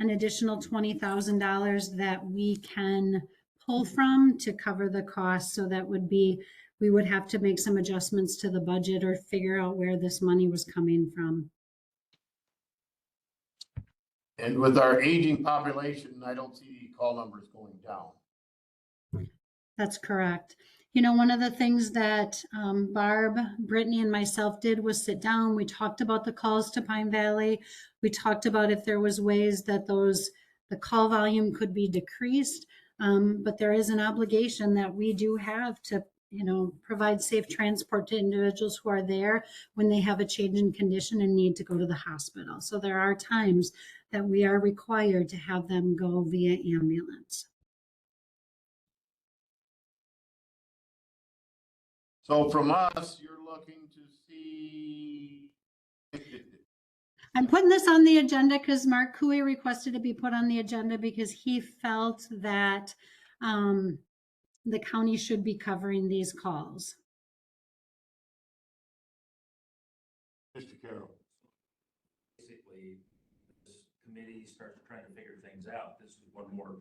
Speaker 1: an additional $20,000 that we can pull from to cover the cost. So that would be, we would have to make some adjustments to the budget or figure out where this money was coming from.
Speaker 4: And with our aging population, I don't see call numbers going down.
Speaker 1: That's correct. You know, one of the things that Barb, Brittany, and myself did was sit down. We talked about the calls to Pine Valley. We talked about if there was ways that the call volume could be decreased. But there is an obligation that we do have to, you know, provide safe transport to individuals who are there when they have a change in condition and need to go to the hospital. So there are times that we are required to have them go via ambulance.
Speaker 4: So from us, you're looking to see.
Speaker 1: I'm putting this on the agenda because Mark Cooey requested to be put on the agenda because he felt that the county should be covering these calls.
Speaker 4: Mr. Carroll.
Speaker 2: Basically, this committee starts trying to figure things out. This is one more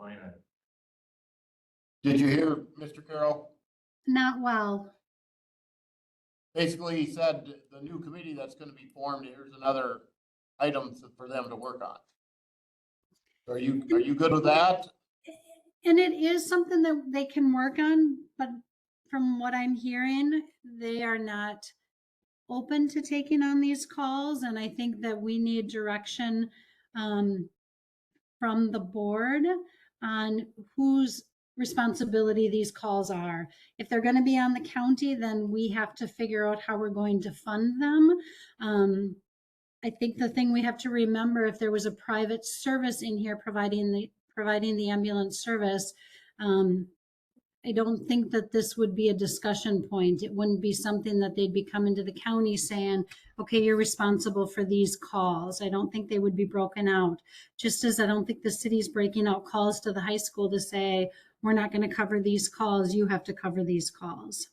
Speaker 2: line item.
Speaker 4: Did you hear Mr. Carroll?
Speaker 1: Not well.
Speaker 4: basically he said the new committee that's gonna be formed, here's another item for them to work on. Are you good with that?
Speaker 1: And it is something that they can work on, but from what I'm hearing, they are not open to taking on these calls. And I think that we need direction from the board on whose responsibility these calls are. If they're going to be on the county, then we have to figure out how we're going to fund them. I think the thing we have to remember, if there was a private service in here providing the ambulance service, I don't think that this would be a discussion point. It wouldn't be something that they'd be coming to the county saying, okay, you're responsible for these calls. I don't think they would be broken out. Just as I don't think the city's breaking out calls to the high school to say, we're not going to cover these calls, you have to cover these calls.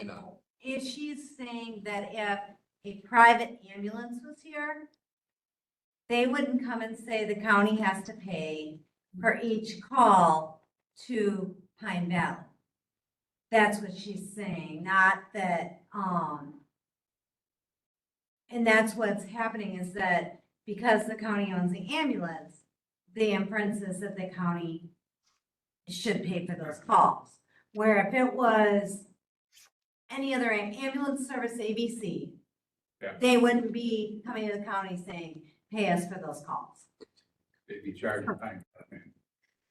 Speaker 14: No, if she's saying that if a private ambulance was here, they wouldn't come and say the county has to pay for each call to Pine Valley. That's what she's saying, not that, and that's what's happening is that because the county owns the ambulance, the inference is that the county should pay for those calls. Where if it was any other ambulance service, ABC,
Speaker 11: Yeah.
Speaker 14: they wouldn't be coming to the county saying, pay us for those calls.
Speaker 11: They'd be charging time.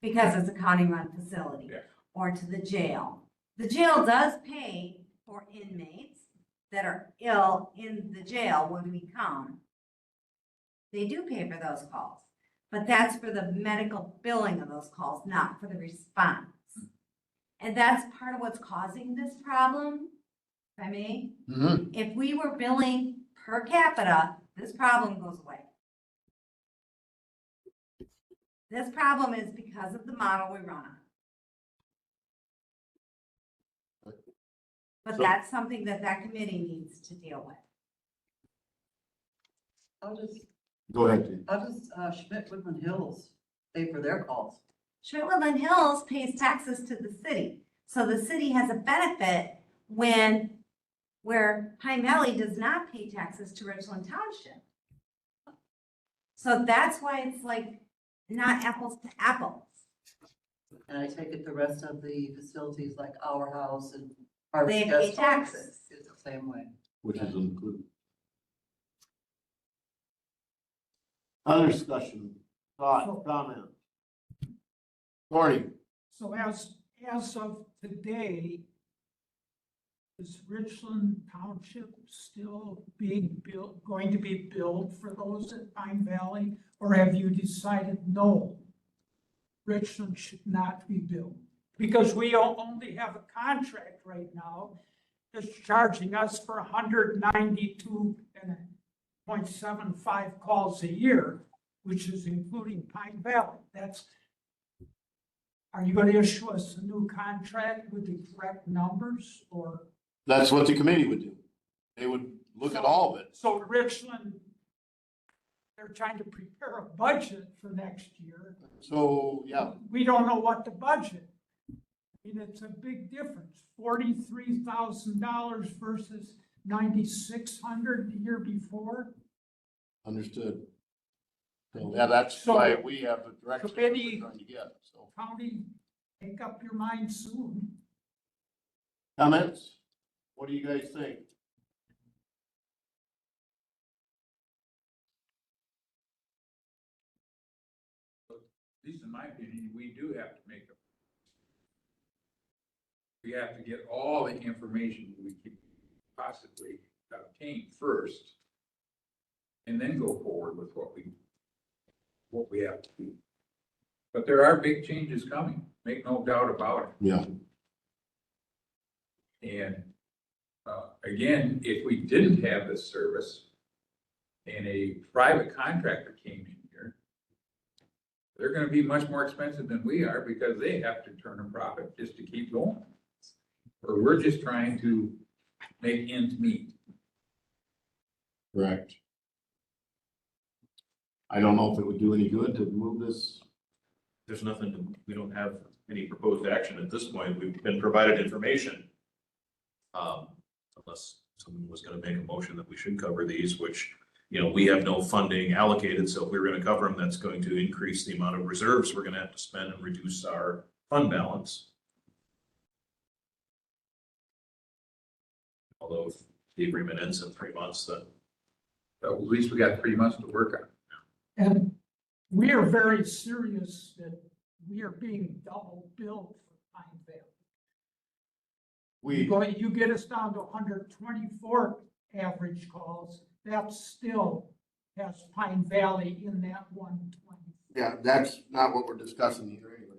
Speaker 14: Because it's a county-run facility.
Speaker 11: Yeah.
Speaker 14: Or to the jail. The jail does pay for inmates that are ill in the jail when we come. They do pay for those calls, but that's for the medical billing of those calls, not for the response. And that's part of what's causing this problem, if I may.
Speaker 4: Mm-hmm.
Speaker 14: If we were billing per capita, this problem goes away. This problem is because of the model we run on. But
Speaker 4: So-
Speaker 14: that's something that committee needs to deal with.
Speaker 4: Go ahead.
Speaker 3: How does Schmidt-Woodland Hills pay for their calls?
Speaker 14: Richland Hills pays taxes to the city. So the city has a benefit where Pine Valley does not pay taxes to Richland Township. So that's why it's like not apples to apples.
Speaker 3: And I take it the rest of the facilities like Our House and
Speaker 14: They
Speaker 3: Harvest
Speaker 14: pay
Speaker 3: Guest
Speaker 14: taxes.
Speaker 3: is the same way.
Speaker 4: Which is included. Other discussion, thought, comment? Morning.
Speaker 6: So as of today, is Richland Township still being built, going to be billed for those at Pine Valley? Or have you decided no, Richland should not be billed? Because we only have a contract right now that's charging us for 192.75 calls a year, which is including Pine Valley. Are you going to issue us a new contract with the correct numbers or?
Speaker 4: That's what the committee would do. They would look at all of it.
Speaker 6: So Richland, they're trying to prepare a budget for next year.
Speaker 4: So, yeah,
Speaker 6: We don't know what the budget. I mean, it's a big difference, $43,000 versus $9,600 the year before.
Speaker 4: understood. So, yeah, that's why we have the direction we're
Speaker 6: Committee-
Speaker 4: trying to get, so.
Speaker 6: County, make up your mind soon.
Speaker 4: Comments? What do you guys think?
Speaker 11: At least in my opinion, we do have to make a. We have to get all the information we can possibly obtain first. And then go forward with what we have to do. But there are big changes coming, make no doubt about
Speaker 4: Yeah.
Speaker 11: it. And, again, if we didn't have this service and a private contractor came in here, they're gonna be much more expensive than we are because they have to turn a profit just to keep going. Or we're just trying to make ends meet.
Speaker 4: Correct. I don't know if it would do any good to move this.
Speaker 12: There's nothing, we don't have any proposed action at this point. We've been provided information. Unless someone was gonna make a motion that we should cover these, which, you know, we have no funding allocated, so if we were gonna cover them, that's going to increase the amount of reserves we're gonna have to spend and reduce our fund balance. Although if the agreement ends in 3 months, then
Speaker 11: At least we got 3 months to work on.
Speaker 6: And we are very serious that we are being double billed for Pine Valley. You get us down to 124 average calls, that still has Pine Valley in that 120.
Speaker 4: Yeah, that's not what we're discussing here anyway.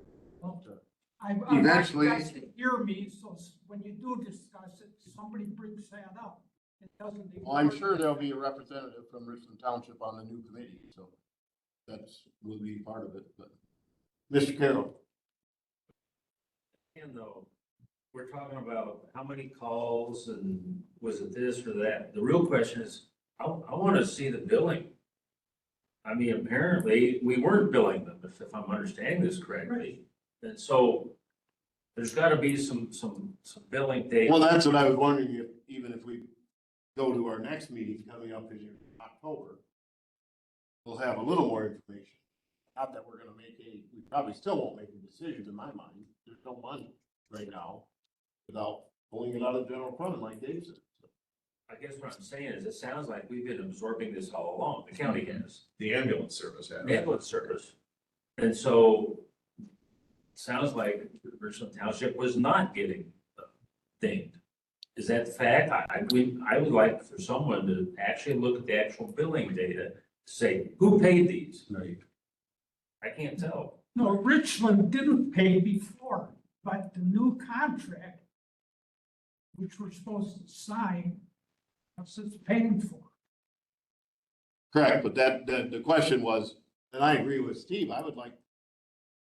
Speaker 6: I want you
Speaker 4: Eventually-
Speaker 6: guys to hear me, so when you do discuss it, somebody brings that up. It doesn't.
Speaker 4: Well, I'm sure there'll be a representative from Richland Township on the new committee, so will be part of it, but. Mr. Carroll.
Speaker 2: And though, we're talking about how many calls and was it this or that? The real question is, I want to see the billing. I mean, apparently, we weren't billing them, if I'm understanding this correctly. And so, there's gotta be some billing data.
Speaker 4: Well, that's what I was wondering, if even if we go to our next meeting coming up in October, we'll have a little more information. Not that we're gonna we probably still won't make a decision in my mind. There's no money right now without pulling it out of the general fund like Dave said.
Speaker 2: I guess what I'm saying is, it sounds like we've been absorbing this all along, the county has.
Speaker 12: the ambulance service has.
Speaker 2: Ambulance service. And so, sounds like Richland Township was not getting dinged. Is that the fact? I would like for someone to actually look at the actual billing data, to say, who paid these?
Speaker 4: Right.
Speaker 2: I can't tell.
Speaker 6: No, Richland didn't pay before, but the new contract, which we're supposed to sign, that's it's paying for.
Speaker 4: Correct, but the question was, and I agree with Steve, I would like,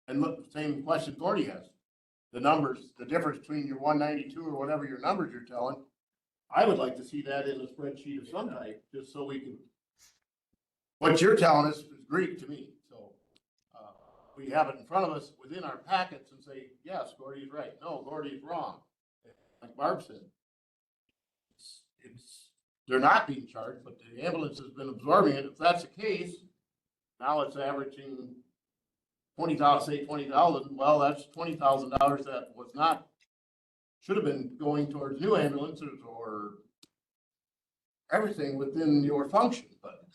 Speaker 4: and look, same question Gordy has. The numbers, the difference between your 192 or whatever your numbers you're telling, I would like to see that in a spreadsheet of some type, just so we can. What you're telling us is Greek to me, so we have it in front of us within our packets and say, yes, Gordy's right, no, Gordy's wrong. Like Barb said, they're not being charged, but the ambulance has been absorbing it. If that's the case, now it's averaging 20,000, say 20,000. Well, that's $20,000 that was not, should have been going towards new ambulances or everything within your function, but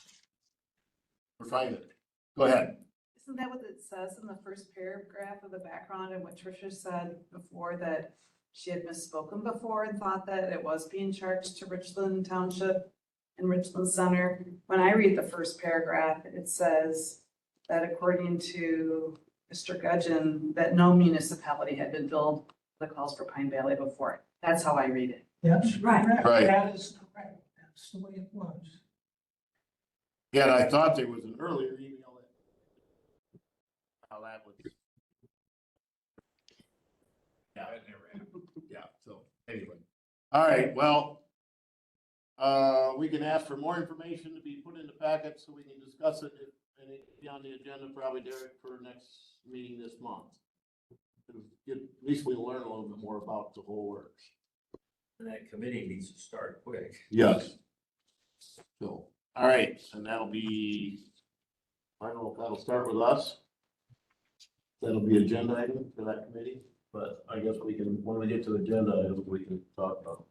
Speaker 4: we're finding it. Go ahead.
Speaker 3: Isn't that what it says in the first paragraph of the background, and what Tricia said before, that she had misspoken before and thought that it was being charged to Richland Township and Richland Center? When I read the first paragraph, it says that according to Mr. Gudgeon, that no municipality had been billed for the calls for Pine Valley before. That's how I read it.
Speaker 6: That's
Speaker 14: Right.
Speaker 6: correct.
Speaker 4: Right.
Speaker 6: That is correct. That's the way it was.
Speaker 4: Yet I thought there was an earlier email that, how that was. Yeah, it never happened. Yeah, so anyway. All right, well, we can ask for more information to be put in the packet so we can discuss it and it be on the agenda probably, Derek, for next meeting this month. At least we'll learn a little bit more about the whole works.
Speaker 2: And that committee needs to start quick.
Speaker 4: Yes. So, all right, and that'll be, I don't know if that'll start with us. That'll be agenda item for that committee, but I guess we can, when we get to the agenda items, we can talk about.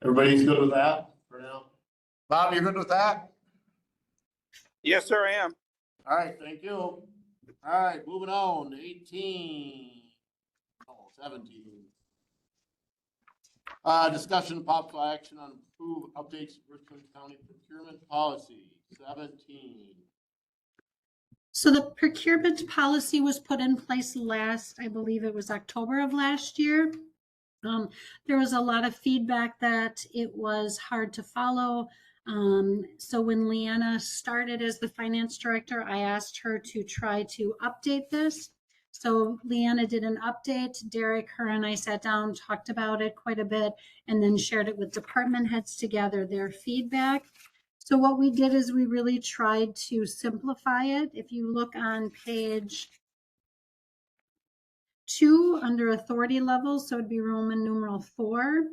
Speaker 4: Everybody's good with that for now? Bob, you're good with that?
Speaker 5: Yes, sir, I am.
Speaker 4: All right, thank you. All right, moving on, 17. Discussion of possible action on approved updates to Richland County procurement policy, 17.
Speaker 1: So the procurement policy was put in place I believe it was October of last year. There was a lot of feedback that it was hard to follow. So when Leanna started as the finance director, I asked her to try to update this. So Leanna did an update. Derek, her, and I sat down, talked about it quite a bit, and then shared it with department heads to gather their feedback. So what we did is we really tried to simplify it. If you look on page 2 under authority levels, so it'd be Roman numeral 4,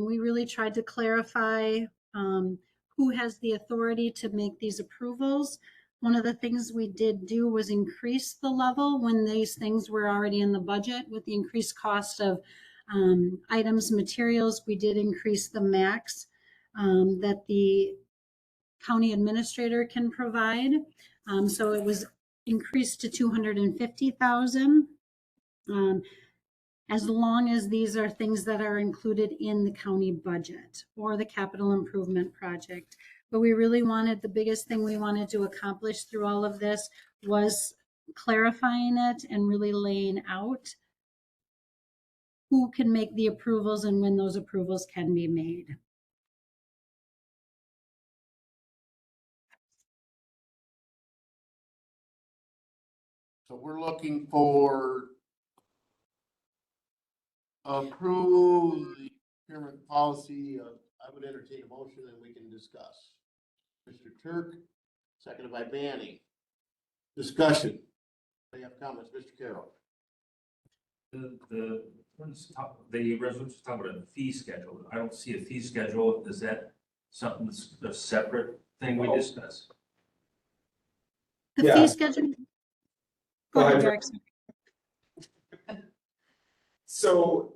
Speaker 1: we really tried to clarify who has the authority to make these approvals. One of the things we did do was increase the level when these things were already in the budget. With the increased cost of items, materials, we did increase the max that the county administrator can provide. So it was increased to 250,000. As long as these are things that are included in the county budget or the capital improvement project. But we really wanted, the biggest thing we wanted to accomplish through all of this was clarifying it and really laying out who can make the approvals and when those approvals can be made.
Speaker 4: So we're looking for approve the procurement policy. I would entertain a motion and we can discuss. Mr. Turk, seconded by Banning. Discussion. Do you have comments, Mr. Carroll?
Speaker 2: The resolution talking about a fee schedule. I don't see a fee schedule. Is that something that's a separate thing we discuss?
Speaker 1: The
Speaker 8: Yeah.
Speaker 1: fee schedule. Go ahead, Derek.
Speaker 8: So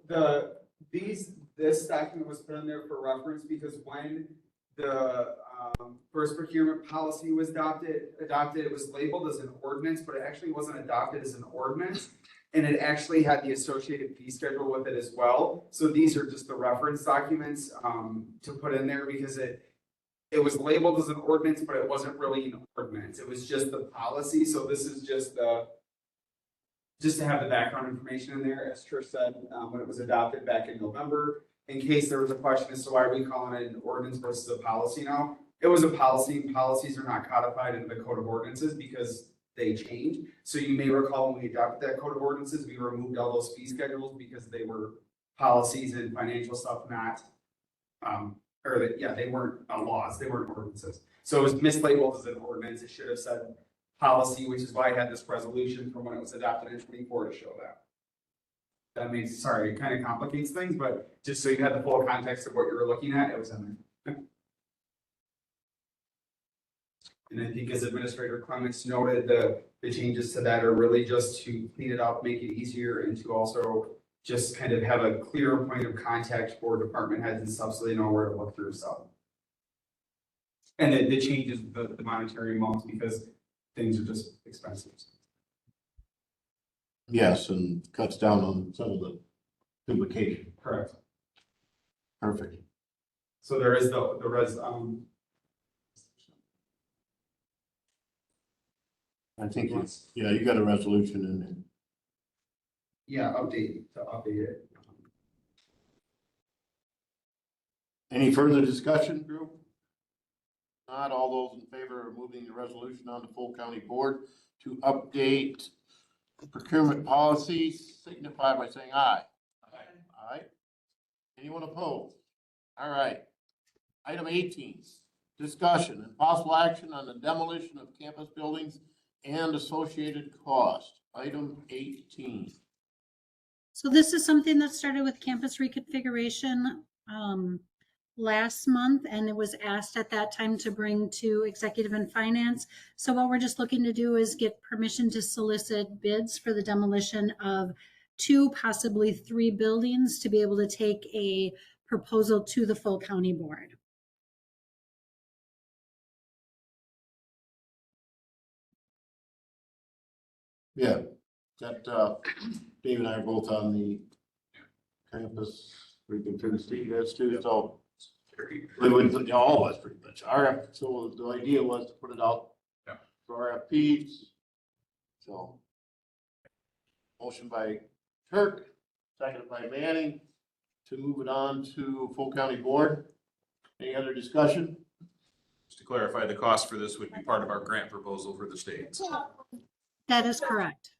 Speaker 8: this document was put in there for reference because when the first procurement policy was adopted, it was labeled as an ordinance, but it actually wasn't adopted as an ordinance. And it actually had the associated fee schedule with it as well. So these are just the reference documents to put in there because it was labeled as an ordinance, but it wasn't really an ordinance. It was just the policy. So this is just to have the background information in there, as Trish said, when it was adopted back in November, in case there was a question as to why are we calling it an ordinance versus a policy now. It was a policy, and policies are not codified into the code of ordinances because they change. So you may recall when we adopted that code of ordinances, we removed all those fee schedules because they were policies and financial stuff, not, they weren't laws, they weren't ordinances. So it was mislabeled as an ordinance. It should have said policy, which is why I had this resolution from when it was adopted in 24 to show that. That means, sorry, it kind of complicates things, but just so you had the full context of what you were looking at, it was in there. And I think as Administrator Clements noted, the changes to that are really just to clean it up, make it easier, and to also just kind of have a clearer point of contact for department heads and stuff so they know where to look for stuff. And the changes, the monetary amounts, because things are just expensive.
Speaker 4: Yes, and cuts down on some of the duplication.
Speaker 8: Correct.
Speaker 4: Perfect.
Speaker 8: So there is
Speaker 4: I think it's, yeah, you got a resolution in there.
Speaker 8: yeah, update it.
Speaker 4: Any further discussion, group? Not all those in favor of moving the resolution on the full county board to update procurement policies, signify by saying aye. Aye. Aye. Anyone opposed? All right. Item 18, discussion and possible action on the demolition of campus buildings and associated cost. Item 18.
Speaker 1: So this is something that started with campus reconfiguration last month, and it was asked at that time to bring to executive and finance. So what we're just looking to do is get permission to solicit bids for the demolition of 2, possibly 3 buildings to be able to take a proposal to the full county board.
Speaker 4: Yeah, that, Dave and I are both on the campus reconfiguration, that's too, so. We would, all of us pretty much, so the idea was to put it out for RFPs. So. Motion by Turk, seconded by Manning, to move it on to full county board. Any other discussion?
Speaker 12: Just to clarify, the cost for this would be part of our grant proposal for the state.
Speaker 1: That is correct.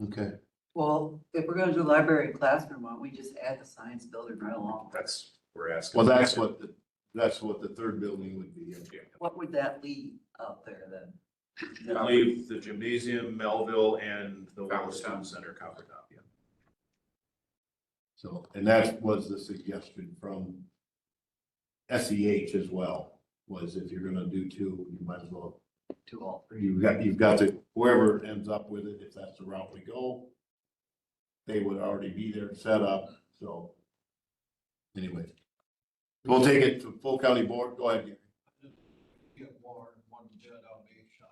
Speaker 4: Okay.
Speaker 15: Well, if we're gonna do library and classroom, why don't we just add the science building right along?
Speaker 12: That's, we're asking.
Speaker 4: Well, that's what That's what the third building would be.
Speaker 15: What would that leave out there then?
Speaker 12: I believe the gymnasium, Melville, and the Wallace Town Center, Coppertop, yeah.
Speaker 4: So, and that was the suggestion from SEH as well, was if you're gonna do two, you might as well.
Speaker 15: To all three?
Speaker 4: You've got to, whoever ends up with it, if that's the route we go, they would already be there set up, so. Anyway, we'll take it to full county board, go ahead. Gary.
Speaker 13: Get more than one bid on each shot.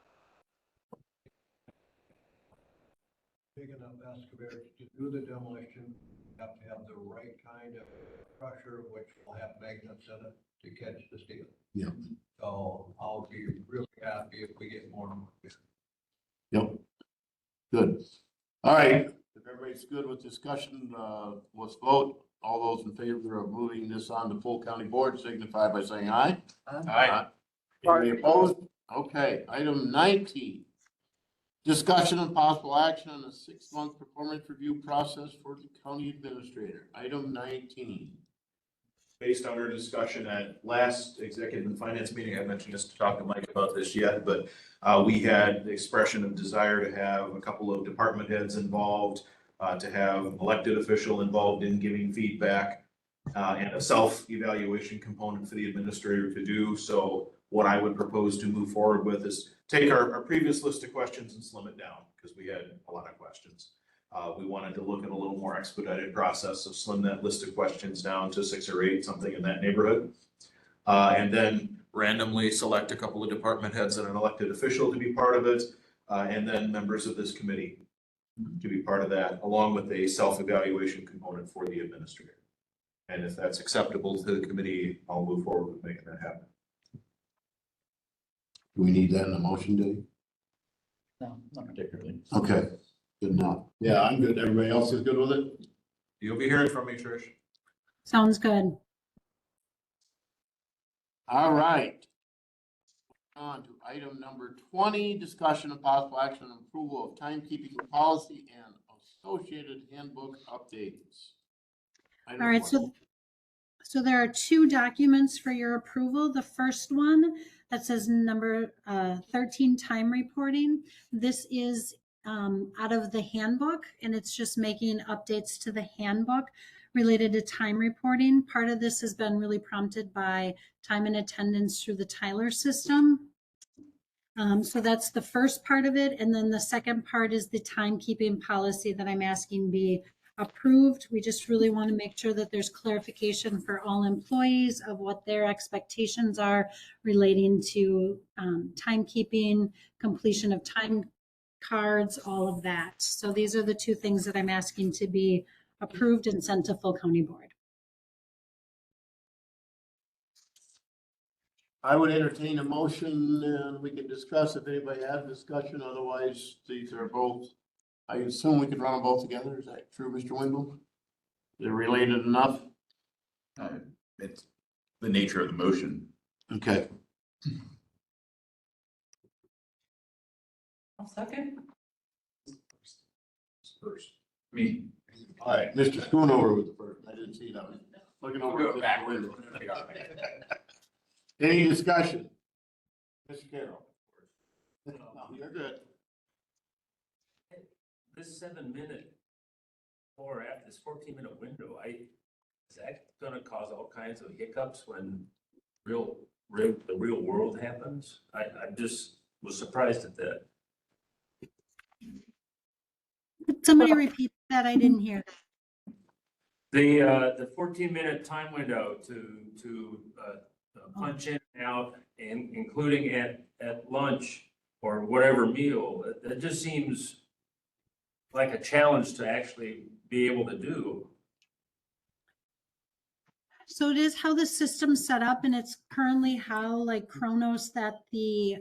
Speaker 13: Big enough excavator to do the demolition, have to have the right kind of crusher, which will have magnets in it to catch the steel.
Speaker 4: Yeah.
Speaker 13: So I'll be really happy if we get more.
Speaker 4: Yep. Good. All right, if everybody's good with discussion, let's vote. All those in favor of moving this on to full county board signify by saying aye.
Speaker 12: Aye.
Speaker 4: Anybody opposed? Okay, item 19. Discussion and possible action on the 6-month performance review process for the county administrator. Item 19.
Speaker 12: Based on our discussion at last executive and finance meeting, I mentioned this to talk to Mike about this yet, but we had the expression of desire to have a couple of department heads involved, to have elected official involved in giving feedback, and a self-evaluation component for the administrator to do. So what I would propose to move forward with is take our previous list of questions and slim it down, because we had a lot of questions. We wanted to look at a little more expedited process of slim that list of questions down to 6 or 8, something in that neighborhood. And then randomly select a couple of department heads and an elected official to be part of it, and then members of this committee to be part of that, along with a self-evaluation component for the administrator. And if that's acceptable to the committee, I'll move forward with making that happen.
Speaker 4: Do we need that in the motion, Dave?
Speaker 10: No, not particularly.
Speaker 4: Okay, good enough. Yeah, I'm good. Everybody else is good with it?
Speaker 12: You'll be hearing from me, Trish.
Speaker 1: Sounds good.
Speaker 4: All right. On to item number 20, discussion of possible action on approval of timekeeping policy and associated handbook updates. Item
Speaker 1: All right,
Speaker 4: 20.
Speaker 1: so there are 2 documents for your approval. The first one that says number 13, time reporting. This is out of the handbook, and it's just making updates to the handbook related to time reporting. Part of this has been really prompted by time and attendance through the Tyler system. So that's the first part of it. And then the second part is the timekeeping policy that I'm asking be approved. We just really want to make sure that there's clarification for all employees of what their expectations are relating to timekeeping, completion of time cards, all of that. So these are the 2 things that I'm asking to be approved and sent to full county board.
Speaker 4: I would entertain a motion and we can discuss if anybody has discussion. Otherwise, these are both, I assume we can run them both together. Is that true, Mr. Wendell? They're related enough?
Speaker 10: It's the nature of the motion.
Speaker 4: Okay.
Speaker 15: I'll second.
Speaker 12: First, me.
Speaker 4: All right, Mr. Schoonover was the first. I didn't see that. Looking over
Speaker 12: Go
Speaker 4: at Mr.
Speaker 12: backwards.
Speaker 4: Wendell. Any discussion? Mr. Carroll? No, you're good.
Speaker 2: This 7-minute or after this 14-minute window, is that gonna cause all kinds of hiccups when the real world happens? I just was surprised at that.
Speaker 1: Somebody repeat that. I didn't hear.
Speaker 2: The 14-minute time window to punch in and out, and including at lunch or whatever meal, it just seems like a challenge to actually be able to do.
Speaker 1: So it is how the system's set up, and it's currently how like Kronos that the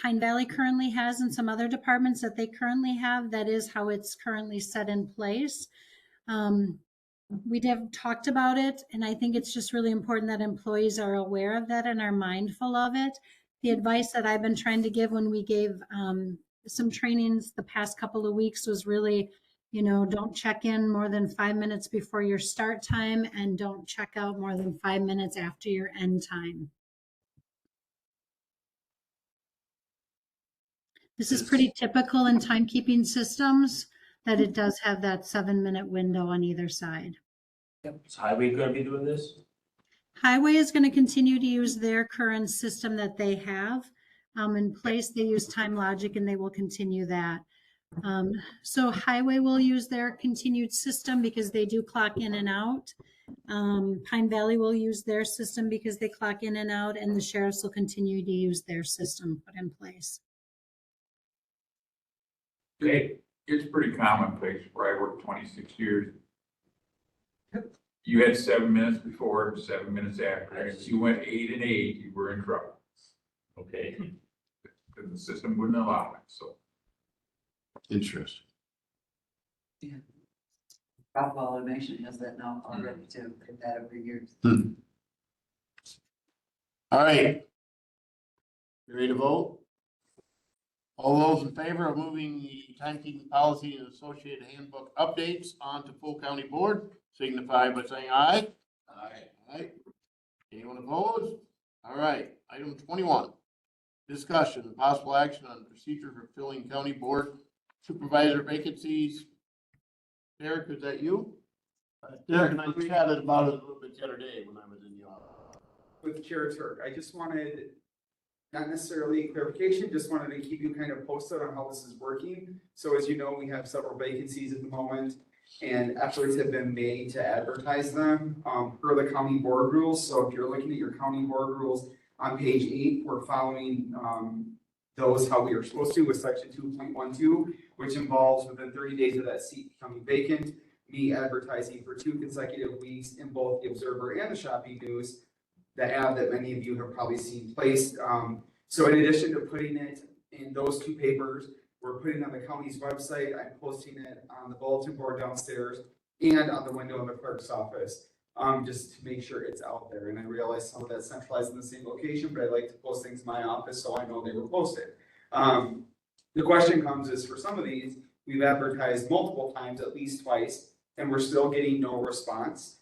Speaker 1: Pine Valley currently has, and some other departments that they currently have. That is how it's currently set in place. We have talked about it, and I think it's just really important that employees are aware of that and are mindful of it. The advice that I've been trying to give when we gave some trainings the past couple of weeks was really You know, don't check in more than 5 minutes before your start time and don't check out more than 5 minutes after your end time. This is pretty typical in timekeeping systems that it does have that 7-minute window on either side.
Speaker 2: Is Highway gonna be doing this?
Speaker 1: Highway is going to continue to use their current system that they have in place. They use Time Logic and they will continue that. So Highway will use their continued system because they do clock in and out. Pine Valley will use their system because they clock in and out, and the sheriffs will continue to use their system put in place.
Speaker 11: It's pretty commonplace where I worked 26 years. You had 7 minutes before, 7 minutes after. If you went 8 and 8, you were in trouble.
Speaker 2: Okay.
Speaker 11: Because the system wouldn't allow it, so.
Speaker 4: Interesting.
Speaker 15: Rockwell Automation has that now already too, did that every year.
Speaker 4: All right. You ready to vote? All those in favor of moving the timekeeping policy and associated handbook updates onto full county board, signify by saying aye. Aye. Aye. Anyone opposed? All right, item 21. Discussion and possible action on procedure for filling county board supervisor vacancies. Derek, is that you? Derek and I chatted about it a little bit the other day when I was in the office.
Speaker 8: With Chair Turk, I just wanted, not necessarily clarification, just wanted to keep you kind of posted on how this is working. So as you know, we have several vacancies at the moment and efforts have been made to advertise them per the county board rules. So if you're looking at your county board rules on page 8, we're following those how we are supposed to with section 2.12, which involves within 30 days of that seat becoming vacant, me advertising for 2 consecutive weeks in both the Observer and the Shopping News, the ad that many of you have probably seen placed. So in addition to putting it in those 2 papers, we're putting it on the county's website. I'm posting it on the bulletin board downstairs and on the window in the clerk's office, just to make sure it's out there. And I realize some of that's centralized in the same location, but I like to post things in my office so I know they were posted. The question comes is for some of these, we've advertised multiple times, at least twice, and we're still getting no response.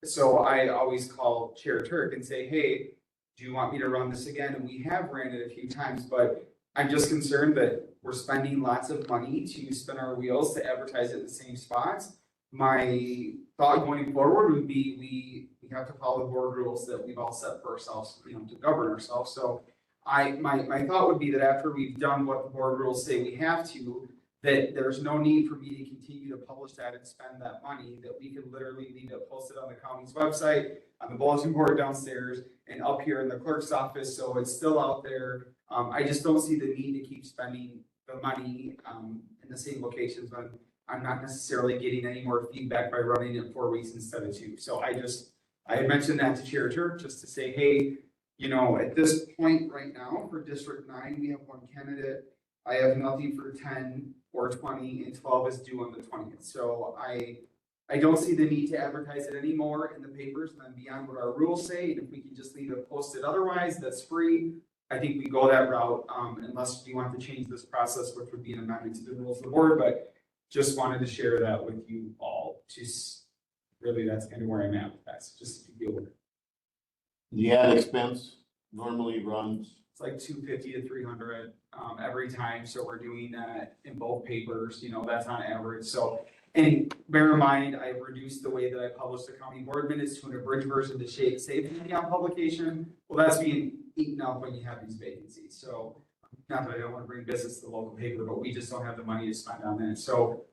Speaker 8: So I always call Chair Turk and say, hey, do you want me to run this again? And we have ran it a few times, but I'm just concerned that we're spending lots of money to spin our wheels to advertise at the same spots. My thought going forward would be we have to follow the board rules that we've all set for ourselves, you know, to govern ourselves. So my thought would be that after we've done what the board rules say we have to, that there's no need for me to continue to publish that and spend that money, that we could literally leave it posted on the county's website, on the bulletin board downstairs, and up here in the clerk's office, so it's still out there. I just don't see the need to keep spending the money in the same locations when I'm not necessarily getting any more feedback by running it 4 weeks instead of 2. So I had mentioned that to Chair Turk just to say, hey, you know, at this point right now for District 9, we have 1 candidate. I have nothing for 10 or 20, and 12 is due on the 20th. So I don't see the need to advertise it anymore in the papers than beyond what our rules say. And if we can just leave it posted otherwise, that's free. I think we go that route, unless you want to change this process, which would be an amendment to the rules of the board. But just wanted to share that with you all. Just really, that's kind of where I'm at with that. So just to deal with it.
Speaker 4: The ad expense normally runs.
Speaker 8: It's like 250 to 300 every time. So we're doing that in both papers. You know, that's on average. So, and bear in mind, I've reduced the way that I publish the county board minutes to an abridged version to save the on publication. Well, that's being eaten up when you have these vacancies. So not that I don't want to bring business to the local paper, but we just don't have the money to spend on that. So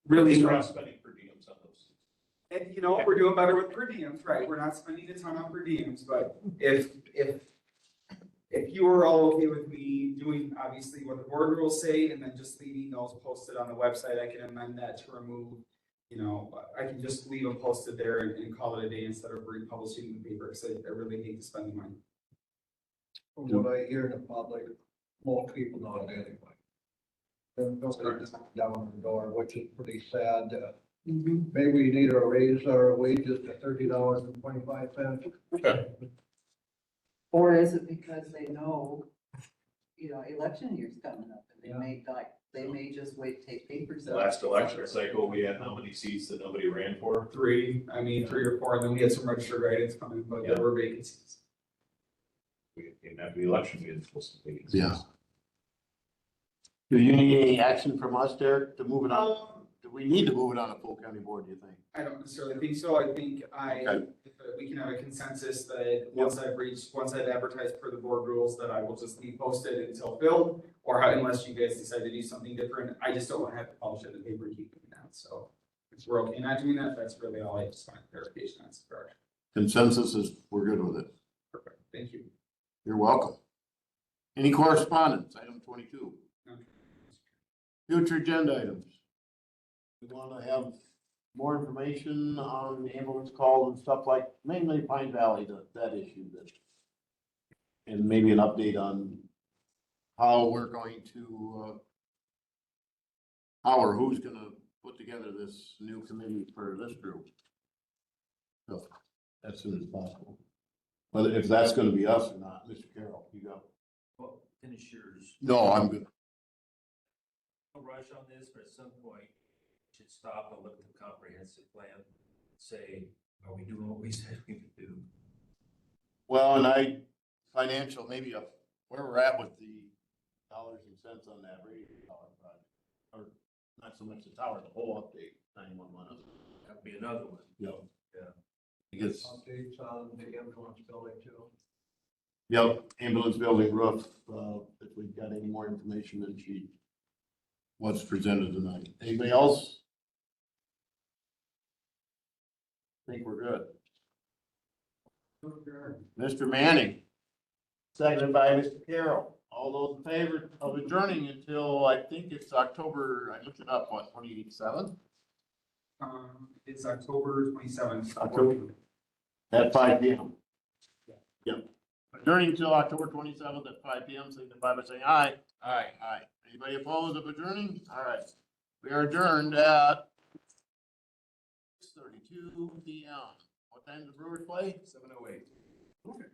Speaker 8: really,
Speaker 12: We're not spending per diems on those.
Speaker 8: and you know, we're doing better with per diems, right? We're not spending a ton on per diems, but if you are all okay with me doing obviously what the board rules say and then just leaving those posted on the website, I can amend that to remove, you know, I can just leave them posted there and call it a day instead of republishing the paper because I really hate to spend the money.
Speaker 13: From what I hear in the public, most people know it anyway. They're just down the door, which is pretty sad. Maybe we need to raise our wages to $30.25.
Speaker 15: Or is it because they know, you know, election year's coming up and they make like They may just wait, take papers.
Speaker 12: The last election cycle, we had how many seats that nobody ran for?
Speaker 8: 3 or 4, and then we had some registered write-ins coming, but there were vacancies.
Speaker 12: We came after the election, we had full vacancies.
Speaker 4: Yeah. Do you need any action from us, Derek, to move it on? Do we need to move it on a full county board, do you think?
Speaker 8: I don't necessarily think so. I think
Speaker 4: Okay.
Speaker 8: we can have a consensus that once I've advertised per the board rules, that I will just be posted until filled, or unless you guys decide to do something different. I just don't want to have to publish it in the paper and keep doing that. So if we're okay not doing that, that's really all I just want clarification on. Correct.
Speaker 4: Consensus is, we're good with it.
Speaker 8: Perfect. Thank you.
Speaker 4: You're welcome. Any correspondence? Item 22.
Speaker 8: Okay.
Speaker 4: Future agenda items. We want to have more information on the ambulance calls and stuff like, mainly Pine Valley, that issue that. And maybe an update on how we're going to, how or who's gonna put together this new committee for this group. So, as soon as possible. Whether, if that's gonna be us or not, Mr. Carroll, you go.
Speaker 2: Well, finish yours.
Speaker 4: No, I'm good.
Speaker 2: No rush on this, but at some point, we should stop and look at the comprehensive plan, say, are we doing what we said we would do?
Speaker 4: Well, and financial, maybe where we're at with the dollars and cents on that radio tower project. Or not so much the tower, the whole update, 911.
Speaker 2: That'd be another one.
Speaker 4: Yep.
Speaker 2: Yeah.
Speaker 4: Because,
Speaker 13: Updates on the ambulance building too.
Speaker 4: yep, ambulance building roof, if we've got any more information than she what's presented tonight. Anybody else? Think we're good. Mr. Manning, seconded by Mr. Carroll. All those in favor of adjourning until, I think it's October, I looked it up, what, 27th?
Speaker 8: It's October 27th.
Speaker 4: October. At 5 p.m. Yep. Adjourning until October 27th at 5 p.m. Signify by saying aye.
Speaker 12: Aye.
Speaker 4: Aye. Anybody opposed of adjourning? All right. We are adjourned at 6:32 p.m. What time does the Brewers play?
Speaker 12: 7:08.
Speaker 4: Okay.